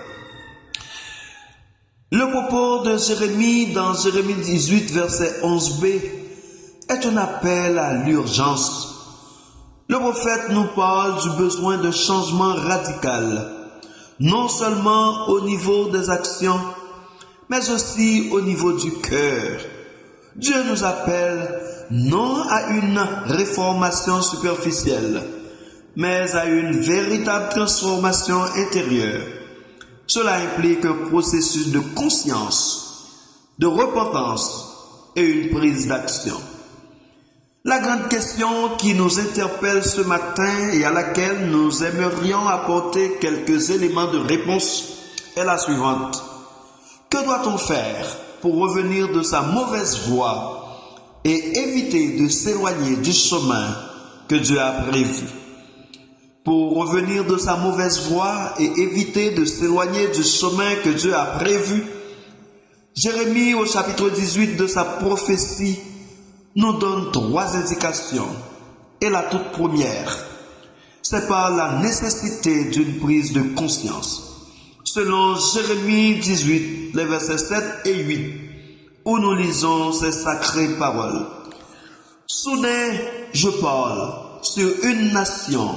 Le propos de Jérémie dans Jérémie 18, verset 11b, est un appel à l'urgence. Le prophète nous parle du besoin de changement radical, non seulement au niveau des actions, mais aussi au niveau du cœur. Dieu nous appelle non à une réformation superficielle, mais à une véritable transformation intérieure. Cela implique un processus de conscience, de repentance et une prise d'action. La grande question qui nous interpelle ce matin et à laquelle nous aimerions apporter quelques éléments de réponse est la suivante. Que doit-on faire pour revenir de sa mauvaise voie et éviter de s'éloigner du chemin que Dieu a prévu? Pour revenir de sa mauvaise voie et éviter de s'éloigner du chemin que Dieu a prévu, Jérémie au chapitre 18 de sa prophétie nous donne 3 indications. Et la toute première, c'est par la nécessité d'une prise de conscience. Selon Jérémie 18, les versets 7 et 8, où nous lisons ces sacrées paroles. Soudain, je parle, sur une nation,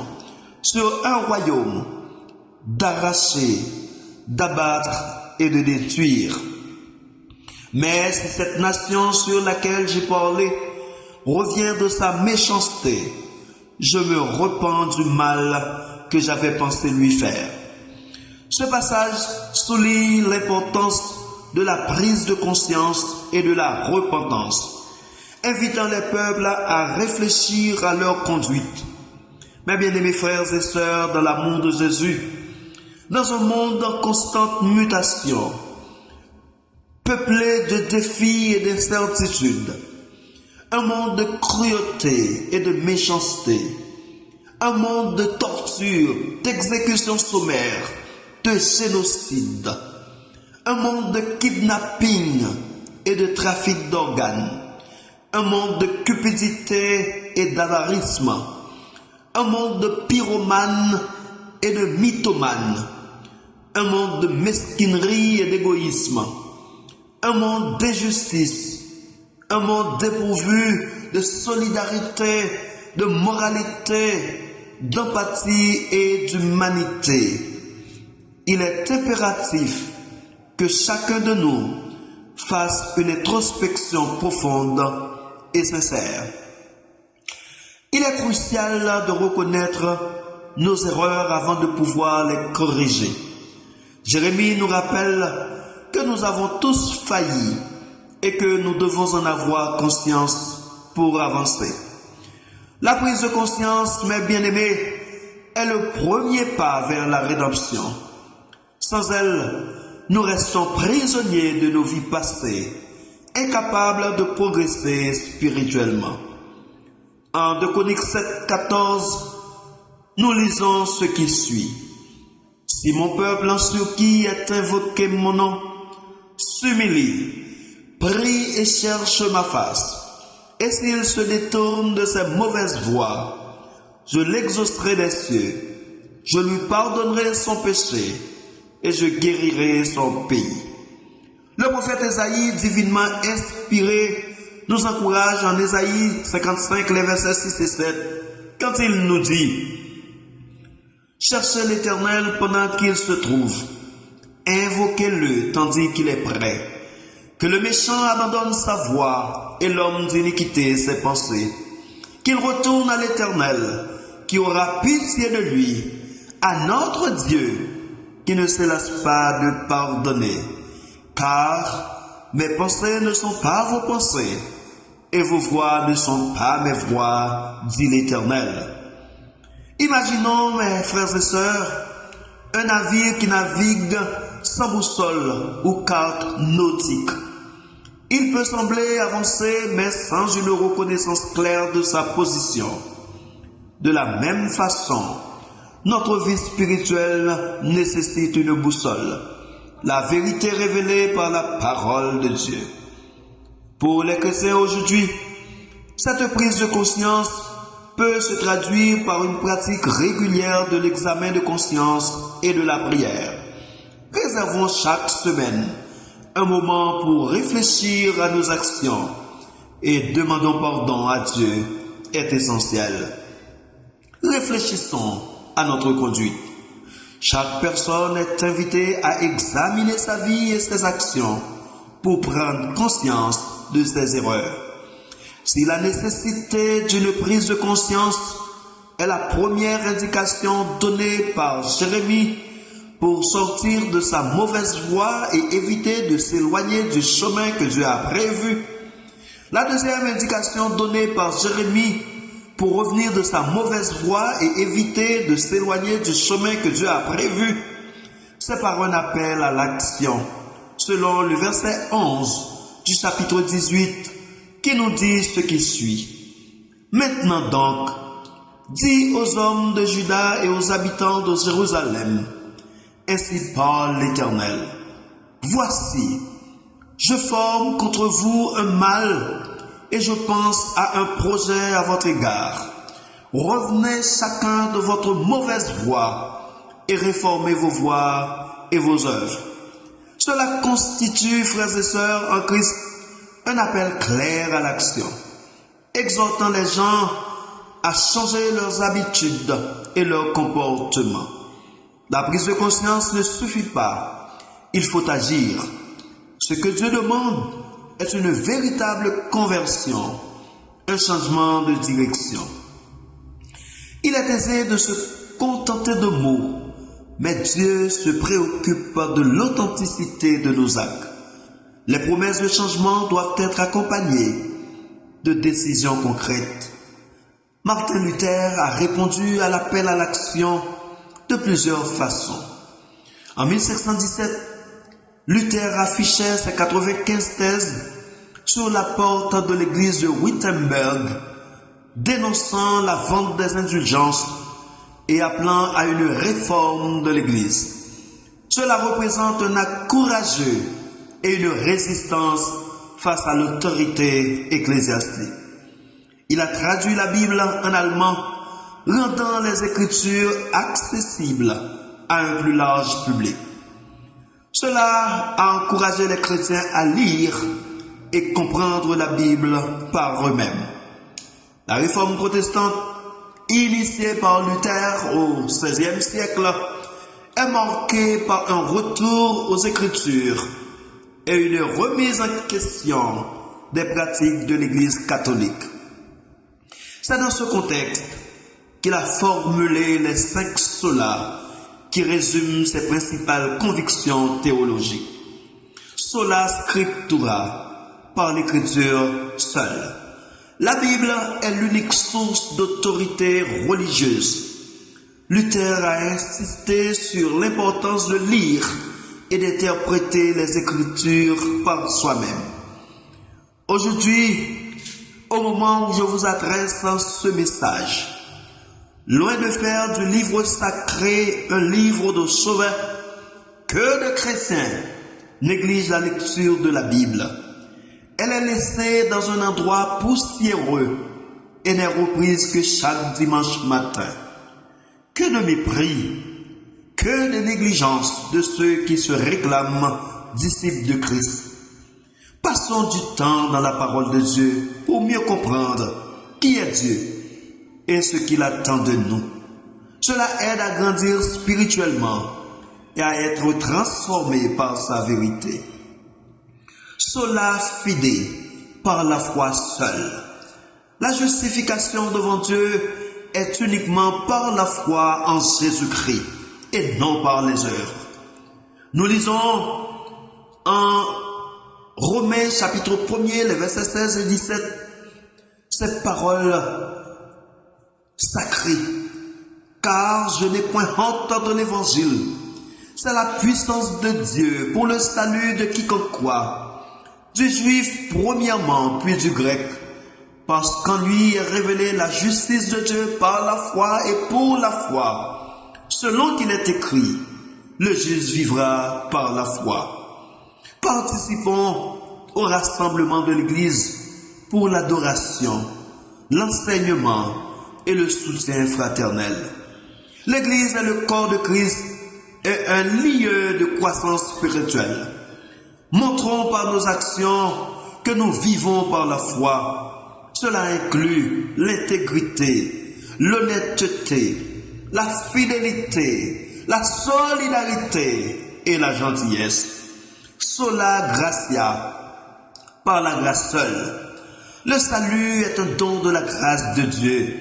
sur un royaume, d'arracher, d'abattre et de détruire. Mais si cette nation sur laquelle j'ai parlé revient de sa méchanceté, je me repens du mal que j'avais pensé lui faire. Ce passage souligne l'importance de la prise de conscience et de la repentance, invitant les peuples à réfléchir à leur conduite. Mes bien-aimés frères et sœurs dans l'amour de Jésus, dans un monde en constante mutation, peuplé de défis et d'incertitudes, un monde de cruauté et de méchanceté, un monde de torture, d'exécution sommaire, de génocide, un monde de kidnapping et de trafic d'organes, un monde de cupidité et d'avarisme, un monde de pyromanes et de mythomanes, un monde de mesquinerie et d'égoïsme, un monde d'injustice, un monde dépourvu de solidarité, de moralité, d'empathie et d'humanité. Il est impératif que chacun de nous fasse une introspection profonde et sincère. Il est crucial de reconnaître nos erreurs avant de pouvoir les corriger. Jérémie nous rappelle que nous avons tous failli et que nous devons en avoir conscience pour avancer. La prise de conscience, mes bien-aimés, est le premier pas vers la rédemption. Sans elle, nous restons prisonniers de nos vies passées, incapables de progresser spirituellement. En 2 Chroniques 7:14, nous lisons ce qui suit. Si mon peuple en sur qui est invoqué mon nom, s'humilie, prie et cherche ma face, et s'il se détourne de ses mauvaises voies, je l'exaucerai des cieux, je lui pardonnerai son péché, et je guérirai son pays. Le prophète Ésaïe, divinement inspiré, nous encourage en Ésaïe 55, les versets 6 et 7, quand il nous dit « Cherchez l'Éternel pendant qu'il se trouve, invoquez-le tandis qu'il est prêt, que le méchant abandonne sa voie et l'homme d'iniquité ses pensées, qu'il retourne à l'Éternel, qui aura pitié de lui, à notre Dieu, qui ne se lasse pas de pardonner, car mes pensées ne sont pas vos pensées, et vos voies ne sont pas mes voies, dit l'Éternel. » Imaginons, mes frères et sœurs, un navire qui navigue sans boussole ou carte nautique. Il peut sembler avancer, mais sans une reconnaissance claire de sa position. De la même façon, notre vie spirituelle nécessite une boussole, la vérité révélée par la parole de Dieu. Pour les chrétiens aujourd'hui, cette prise de conscience peut se traduire par une pratique régulière de l'examen de conscience et de la prière. Réservons chaque semaine un moment pour réfléchir à nos actions et demandons pardon à Dieu est essentiel. Réfléchissons à notre conduite. Chaque personne est invitée à examiner sa vie et ses actions pour prendre conscience de ses erreurs. Si la nécessité d'une prise de conscience est la première indication donnée par Jérémie pour sortir de sa mauvaise voie et éviter de s'éloigner du chemin que Dieu a prévu, la deuxième indication donnée par Jérémie pour revenir de sa mauvaise voie et éviter de s'éloigner du chemin que Dieu a prévu, c'est par un appel à l'action, selon le verset 11 du chapitre 18, qui nous dit ce qui suit. Maintenant donc, dis aux hommes de Juda et aux habitants de Jérusalem, ainsi parle l'Éternel, voici, je forme contre vous un mal et je pense à un projet à votre égard. Revenez chacun de votre mauvaise voie et réformez vos voies et vos œuvres. Cela constitue, frères et sœurs en Christ, un appel clair à l'action, exhortant les gens à changer leurs habitudes et leurs comportements. La prise de conscience ne suffit pas, il faut agir. Ce que Dieu demande est une véritable conversion, un changement de direction. Il est aisé de se contenter de mots, mais Dieu se préoccupe de l'authenticité de nos actes. Les promesses de changement doivent être accompagnées de décisions concrètes. Martin Luther a répondu à l'appel à l'action de plusieurs façons. En 1517, Luther affichait ses 95 thèses sur la porte de l'église de Wittenberg, dénonçant la vente des indulgences et appelant à une réforme de l'église. Cela représente un acte courageux et une résistance face à l'autorité ecclésiastique. Il a traduit la Bible en allemand, rendant les Écritures accessibles à un plus large public. Cela a encouragé les chrétiens à lire et comprendre la Bible par eux-mêmes. La réforme protestante, initiée par Luther au XVIe siècle, est marquée par un retour aux Écritures et une remise en question des pratiques de l'Église catholique. C'est dans ce contexte qu'il a formulé les 5 solas qui résument ses principales convictions théologiques. Sola scriptura, par l'écriture seule. La Bible est l'unique source d'autorité religieuse. Luther a insisté sur l'importance de lire et d'interpréter les Écritures par soi-même. Aujourd'hui, au moment où je vous adresse ce message, loin de faire du livre sacré un livre de sauveur, que de chrétiens négligent la lecture de la Bible. Elle est laissée dans un endroit poussiéreux et n'est reprise que chaque dimanche matin. Que de mépris, que de négligence de ceux qui se réclament disciples de Christ. Passons du temps dans la parole de Dieu pour mieux comprendre qui est Dieu et ce qu'il attend de nous. Cela aide à grandir spirituellement et à être transformé par sa vérité. Sola fide, par la foi seule. La justification devant Dieu est uniquement par la foi en Jésus-Christ et non par les œuvres. Nous lisons en Romains chapitre 1er, les versets 16 et 17, cette parole sacrée. Car je n'ai point honte de l'évangile. C'est la puissance de Dieu pour le salut de quiconque croit, du juif premièrement, puis du grec, parce qu'en lui est révélée la justice de Dieu par la foi et pour la foi, selon qu'il est écrit, le juste vivra par la foi. Participons au rassemblement de l'Église pour l'adoration, l'enseignement et le soutien fraternel. L'Église est le corps de Christ et un lieu de croissance spirituelle. Montrons par nos actions que nous vivons par la foi. Cela inclut l'intégrité, l'honnêteté, la fidélité, la solidarité et la gentillesse. Sola gratia, par la grâce seule. Le salut est un don de la grâce de Dieu,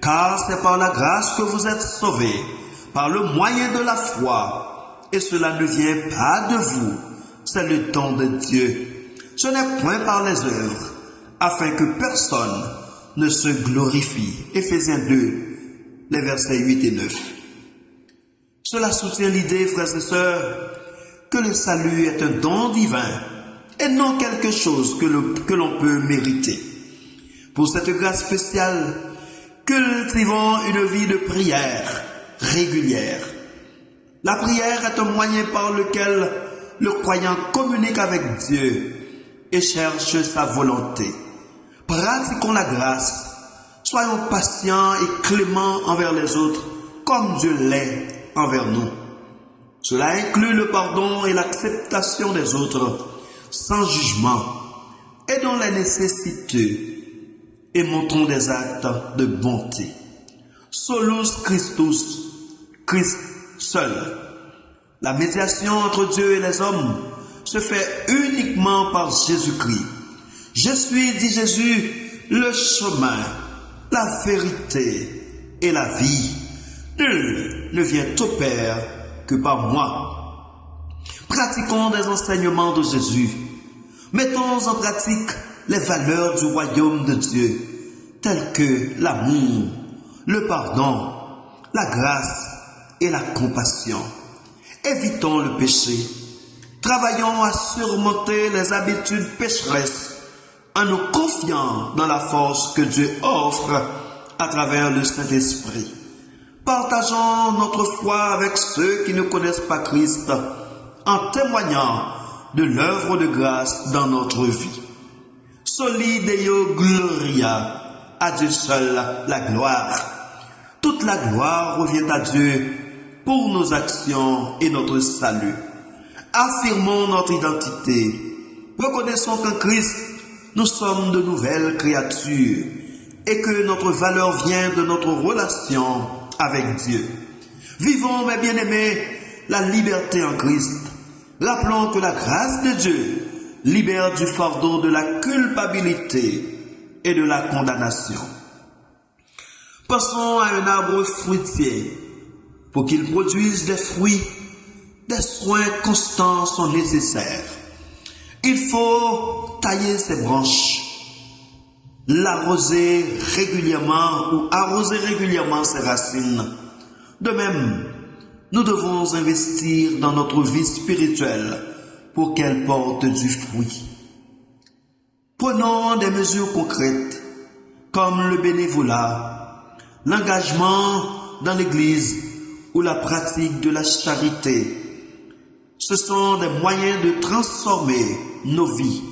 car c'est par la grâce que vous êtes sauvés, par le moyen de la foi, et cela ne vient pas de vous, c'est le don de Dieu. Ce n'est point par les œuvres, afin que personne ne se glorifie. Éphésiens 2, les versets 8 et 9. Cela soutient l'idée, frères et sœurs, que le salut est un don divin et non quelque chose que l'on peut mériter. Pour cette grâce spéciale, cultivons une vie de prière régulière. La prière est un moyen par lequel le croyant communique avec Dieu et cherche sa volonté. Pratiquons la grâce. Soyons patients et cléments envers les autres, comme Dieu l'est envers nous. Cela inclut le pardon et l'acceptation des autres, sans jugement, et dans les nécessités et montrons des actes de bonté. Solus Christus, Christ seul. La médiation entre Dieu et les hommes se fait uniquement par Jésus-Christ. Je suis, dit Jésus, le chemin, la vérité et la vie. Nul ne vient au Père que par moi. Pratiquons des enseignements de Jésus. Mettons en pratique les valeurs du royaume de Dieu, telles que l'amour, le pardon, la grâce et la compassion. Évitons le péché. Travaillons à surmonter les habitudes pécheresses en nous confiant dans la force que Dieu offre à travers le Saint-Esprit. Partageons notre foi avec ceux qui ne connaissent pas Christ en témoignant de l'œuvre de grâce dans notre vie. Soli Deo Gloria, à Dieu seul la gloire. Toute la gloire revient à Dieu pour nos actions et notre salut. Affirmons notre identité. Reconnaissons qu'en Christ, nous sommes de nouvelles créatures et que notre valeur vient de notre relation avec Dieu. Vivons, mes bien-aimés, la liberté en Christ. Rappelons que la grâce de Dieu libère du fardeau de la culpabilité et de la condamnation. Passons à un arbre fruitier. Pour qu'il produise des fruits, des soins constants sont nécessaires. Il faut tailler ses branches, l'arroser régulièrement ou arroser régulièrement ses racines. De même, nous devons investir dans notre vie spirituelle pour qu'elle porte du fruit. Prenons des mesures concrètes comme le bénévolat, l'engagement dans l'Église ou la pratique de la charité. Ce sont des moyens de transformer nos vies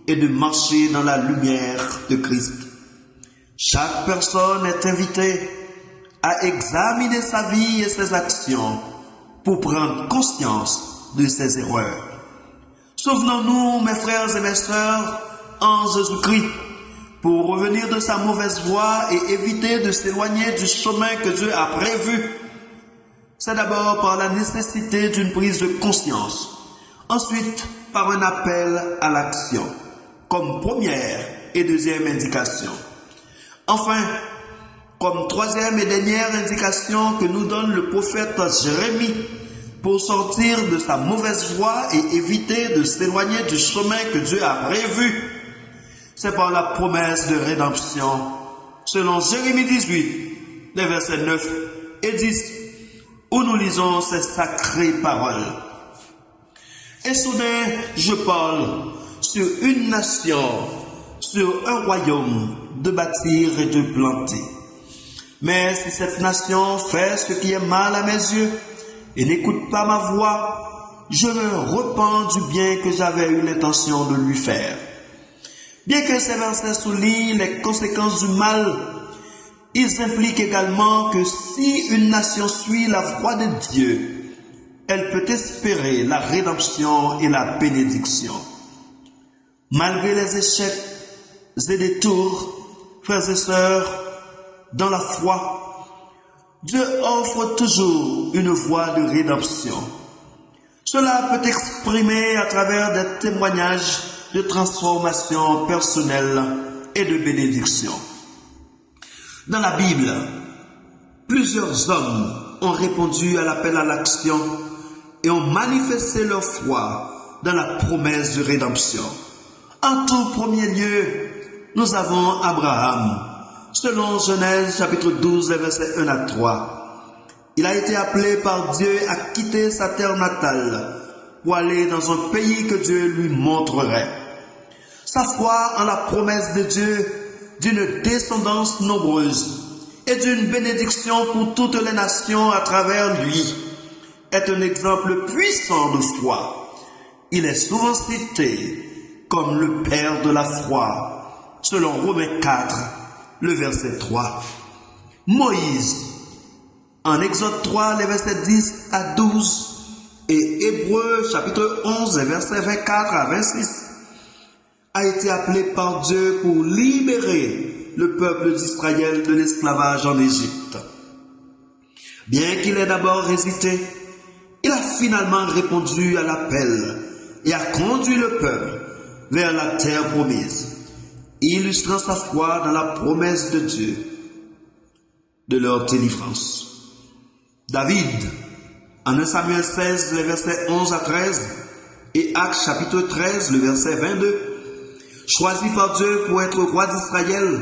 et de marcher dans la lumière de Christ. Chaque personne est invitée à examiner sa vie et ses actions pour prendre conscience de ses erreurs. Souvenons-nous, mes frères et mes sœurs, en Jésus-Christ, pour revenir de sa mauvaise voie et éviter de s'éloigner du chemin que Dieu a prévu. C'est d'abord par la nécessité d'une prise de conscience, ensuite par un appel à l'action, comme première et deuxième indication. Enfin, comme troisième et dernière indication que nous donne le prophète Jérémie pour sortir de sa mauvaise voie et éviter de s'éloigner du chemin que Dieu a prévu, c'est par la promesse de rédemption, selon Jérémie 18, les versets 9 et 10, où nous lisons ces sacrées paroles. Et soudain, je parle sur une nation, sur un royaume, de bâtir et de planter. Mais si cette nation fait ce qui est mal à mes yeux et n'écoute pas ma voix, je me repens du bien que j'avais eu l'intention de lui faire. Bien que ces versets soulignent les conséquences du mal, ils impliquent également que si une nation suit la voie de Dieu, elle peut espérer la rédemption et la bénédiction. Malgré les échecs et détours, frères et sœurs, dans la foi, Dieu offre toujours une voie de rédemption. Cela peut exprimer à travers des témoignages de transformation personnelle et de bénédiction. Dans la Bible, plusieurs hommes ont répondu à l'appel à l'action et ont manifesté leur foi dans la promesse de rédemption. En tout premier lieu, nous avons Abraham. Selon Genèse chapitre 12, versets 1 à 3, il a été appelé par Dieu à quitter sa terre natale pour aller dans un pays que Dieu lui montrerait. Sa foi en la promesse de Dieu d'une descendance nombreuse et d'une bénédiction pour toutes les nations à travers lui est un exemple puissant de foi. Il est souvent cité comme le père de la foi, selon Romains 4, le verset 3. Moïse, en Exode 3, les versets 10 à 12, et Hébreux chapitre 11, versets 24 à 26, a été appelé par Dieu pour libérer le peuple d'Israël de l'esclavage en Égypte. Bien qu'il ait d'abord hésité, il a finalement répondu à l'appel et a conduit le peuple vers la terre promise, illustrant sa foi dans la promesse de Dieu de leur délivrance. David, en 1 Samuel 16, les versets 11 à 13, et Actes chapitre 13, le verset 22, choisi par Dieu pour être roi d'Israël,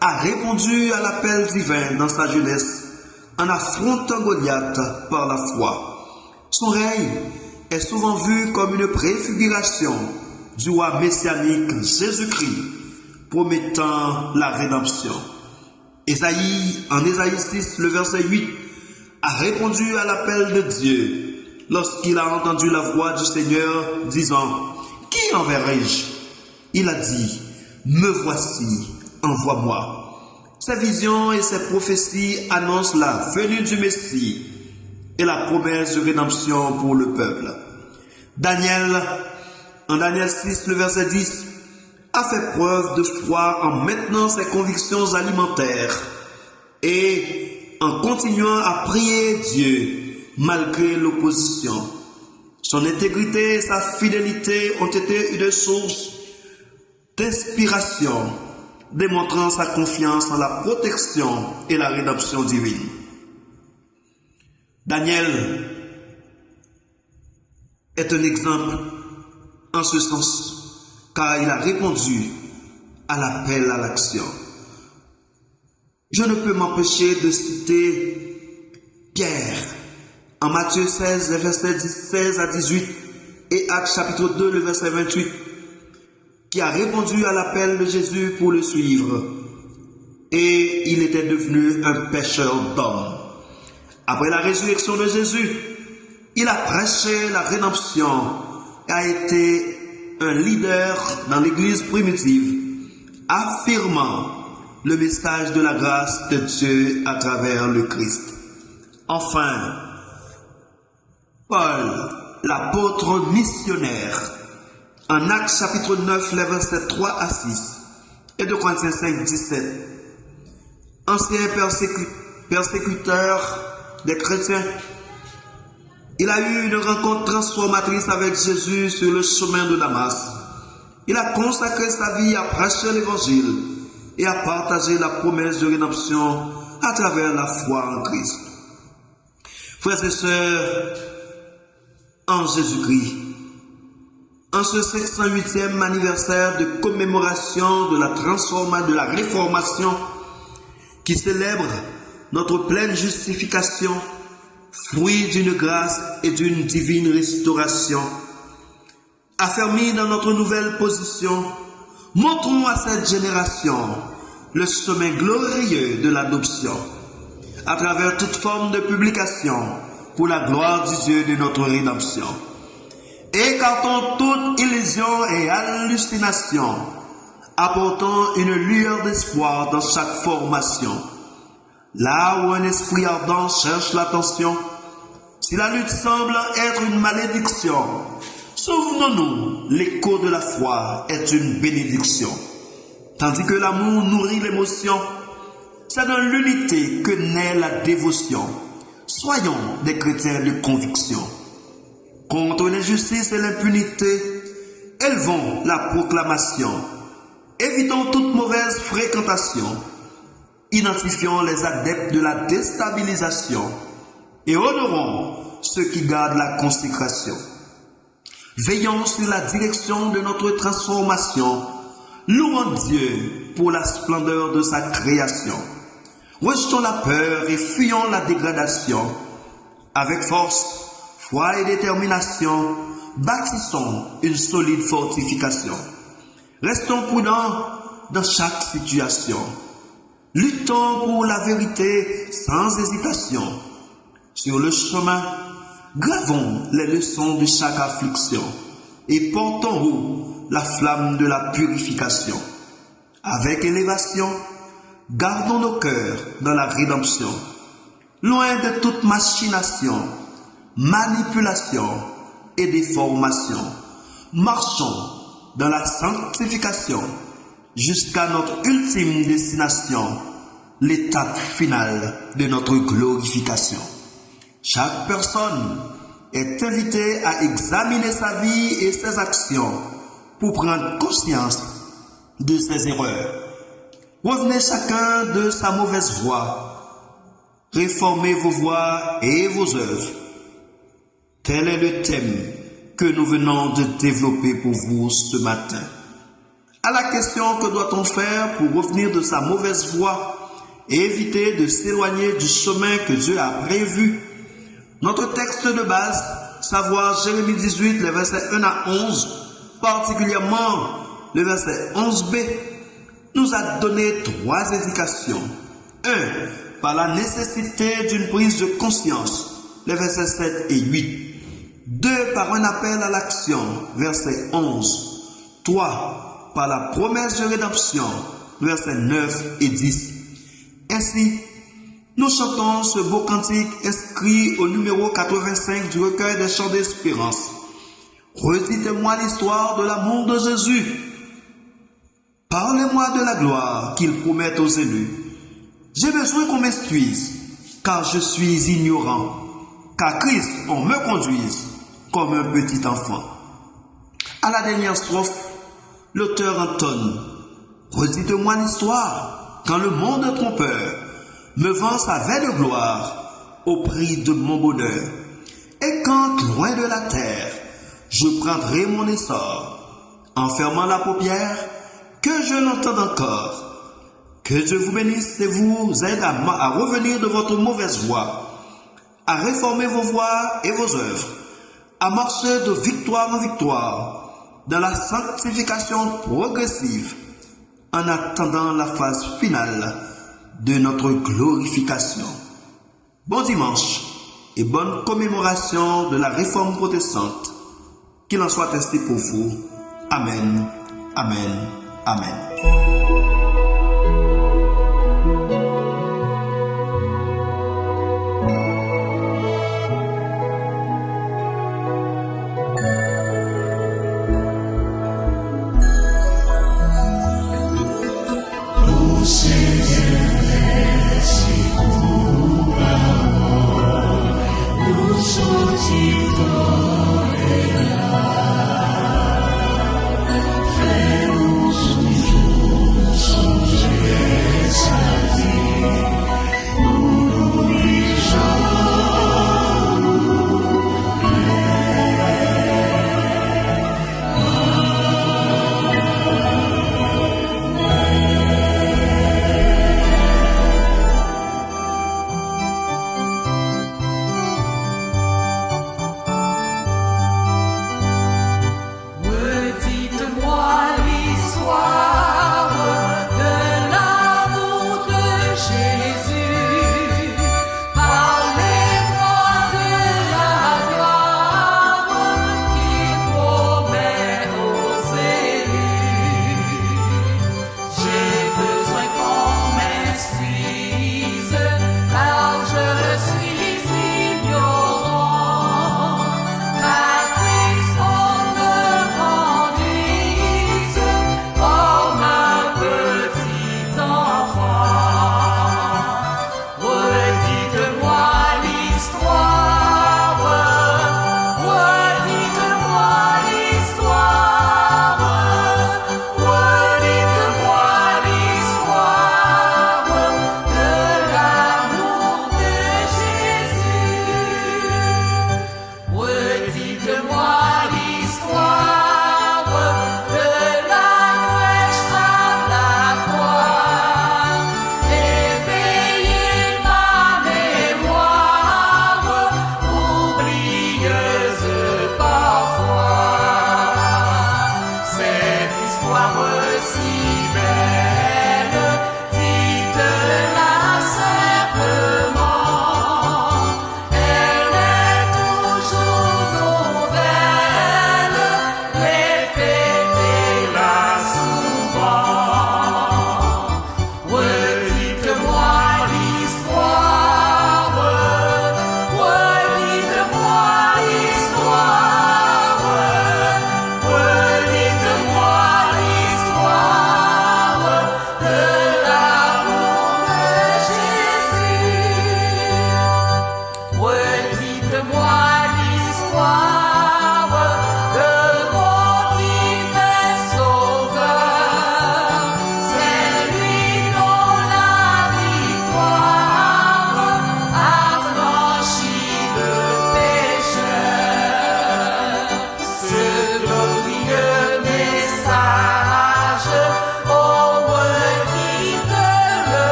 a répondu à l'appel divin dans sa jeunesse en affrontant Goliath par la foi. Son règne est souvent vu comme une préfiguration du roi messianique Jésus-Christ, promettant la rédemption. En Ésaïe 6, le verset 8, a répondu à l'appel de Dieu lorsqu'il a entendu la voix du Seigneur disant « Qui enverrai-je » Il a dit « Me voici, envoie-moi ». Ces visions et ces prophéties annoncent la venue du Messie et la promesse de rédemption pour le peuple. Daniel, en Daniel 6, le verset 10, a fait preuve de foi en maintenant ses convictions alimentaires et en continuant à prier Dieu malgré l'opposition. Son intégrité et sa fidélité ont été une source d'inspiration, démontrant sa confiance en la protection et la rédemption divine. Daniel est un exemple en ce sens, car il a répondu à l'appel à l'action. Je ne peux m'empêcher de citer Pierre en Matthieu 16, les versets 16 à 18 et Actes chapitre 2, le verset 28, qui a répondu à l'appel de Jésus pour le suivre. Et il était devenu un pêcheur d'hommes. Après la résurrection de Jésus, il a prêché la rédemption et a été un leader dans l'Église primitive, affirmant le message de la grâce de Dieu à travers le Christ. Enfin, Paul, l'apôtre missionnaire, en Actes chapitre 9, les versets 3 à 6, et de Corinthiens 5, 17, ancien persécuteur des chrétiens, il a eu une rencontre transformatrice avec Jésus sur le chemin de Damas. Il a consacré sa vie à prêcher l'évangile et à partager la promesse de rédemption à travers la foi en Christ. Frères et sœurs, en Jésus-Christ, en ce 508e anniversaire de commémoration de la réformation qui célèbre notre pleine justification, fruit d'une grâce et d'une divine restauration, affermis dans notre nouvelle position, montrons à cette génération le chemin glorieux de l'adoption, à travers toute forme de publication, pour la gloire du Dieu de notre rédemption. Écartons toute illusion et hallucination, apportant une lueur d'espoir dans chaque formation. Là où un esprit ardent cherche l'attention, si la lutte semble être une malédiction, souvenons-nous, l'écho de la foi est une bénédiction. Tandis que l'amour nourrit l'émotion, c'est dans l'unité que naît la dévotion. Soyons des chrétiens de conviction. Contre l'injustice et l'impunité, élevons la proclamation. Évitons toute mauvaise fréquentation. Identifions les adeptes de la déstabilisation et honorons ceux qui gardent la consécration. Veillons sur la direction de notre transformation. Louons Dieu pour la splendeur de sa création. Rejetons la peur et fuyons la dégradation. Avec force, foi et détermination, bâtissons une solide fortification. Restons prudents dans chaque situation. Luttons pour la vérité sans hésitation. Sur le chemin, gravons les leçons de chaque affliction et portons haut la flamme de la purification. Avec élévation, gardons nos cœurs dans la rédemption. Loin de toute machination, manipulation et déformation, marchons dans la sanctification, jusqu'à notre ultime destination, l'étape finale de notre glorification. Chaque personne est invitée à examiner sa vie et ses actions pour prendre conscience de ses erreurs. Revenez chacun de sa mauvaise voie. Réformez vos voies et vos œuvres. Tel est le thème que nous venons de développer pour vous ce matin. À la question que doit-on faire pour revenir de sa mauvaise voie et éviter de s'éloigner du chemin que Dieu a prévu, notre texte de base, savoir Jérémie 18, les versets 1 à 11, particulièrement le verset 11b, nous a donné 3 indications. 1. Par la nécessité d'une prise de conscience, les versets 7 et 8. 2. Par un appel à l'action, verset 11. 3. Par la promesse de rédemption, versets 9 et 10. Ainsi, nous chantons ce beau cantique inscrit au numéro 85 du recueil des chants d'espérance. Redites-moi l'histoire de l'amour de Jésus. Parlez-moi de la gloire qu'il promet aux élus. J'ai besoin qu'on m'instruise, car je suis ignorant, qu'à Christ on me conduise comme un petit enfant. À la dernière strophe, l'auteur entonne: redites-moi l'histoire, quand le monde trompeur me vend sa veille de gloire au prix de mon bonheur. Et quand, loin de la terre, je prendrai mon essor, en fermant la paupière, que je l'entende encore. Que Dieu vous bénisse et vous aide à revenir de votre mauvaise voie, à réformer vos voies et vos œuvres, à marcher de victoire en victoire, dans la sanctification progressive, en attendant la phase finale de notre glorification. Bon dimanche et bonne commémoration de la réforme protestante. Qu'il en soit ainsi pour vous. Amen. Amen. Amen.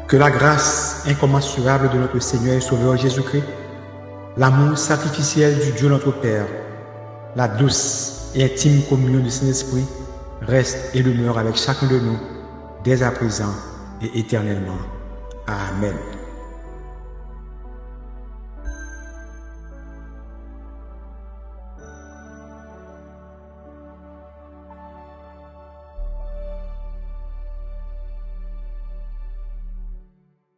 Que la grâce incommensurable de notre Seigneur et Sauveur Jésus-Christ, l'amour sacrificiel du Dieu notre Père, la douce et intime communion du Saint-Esprit reste et demeure avec chacun de nous, dès à présent et éternellement. Amen.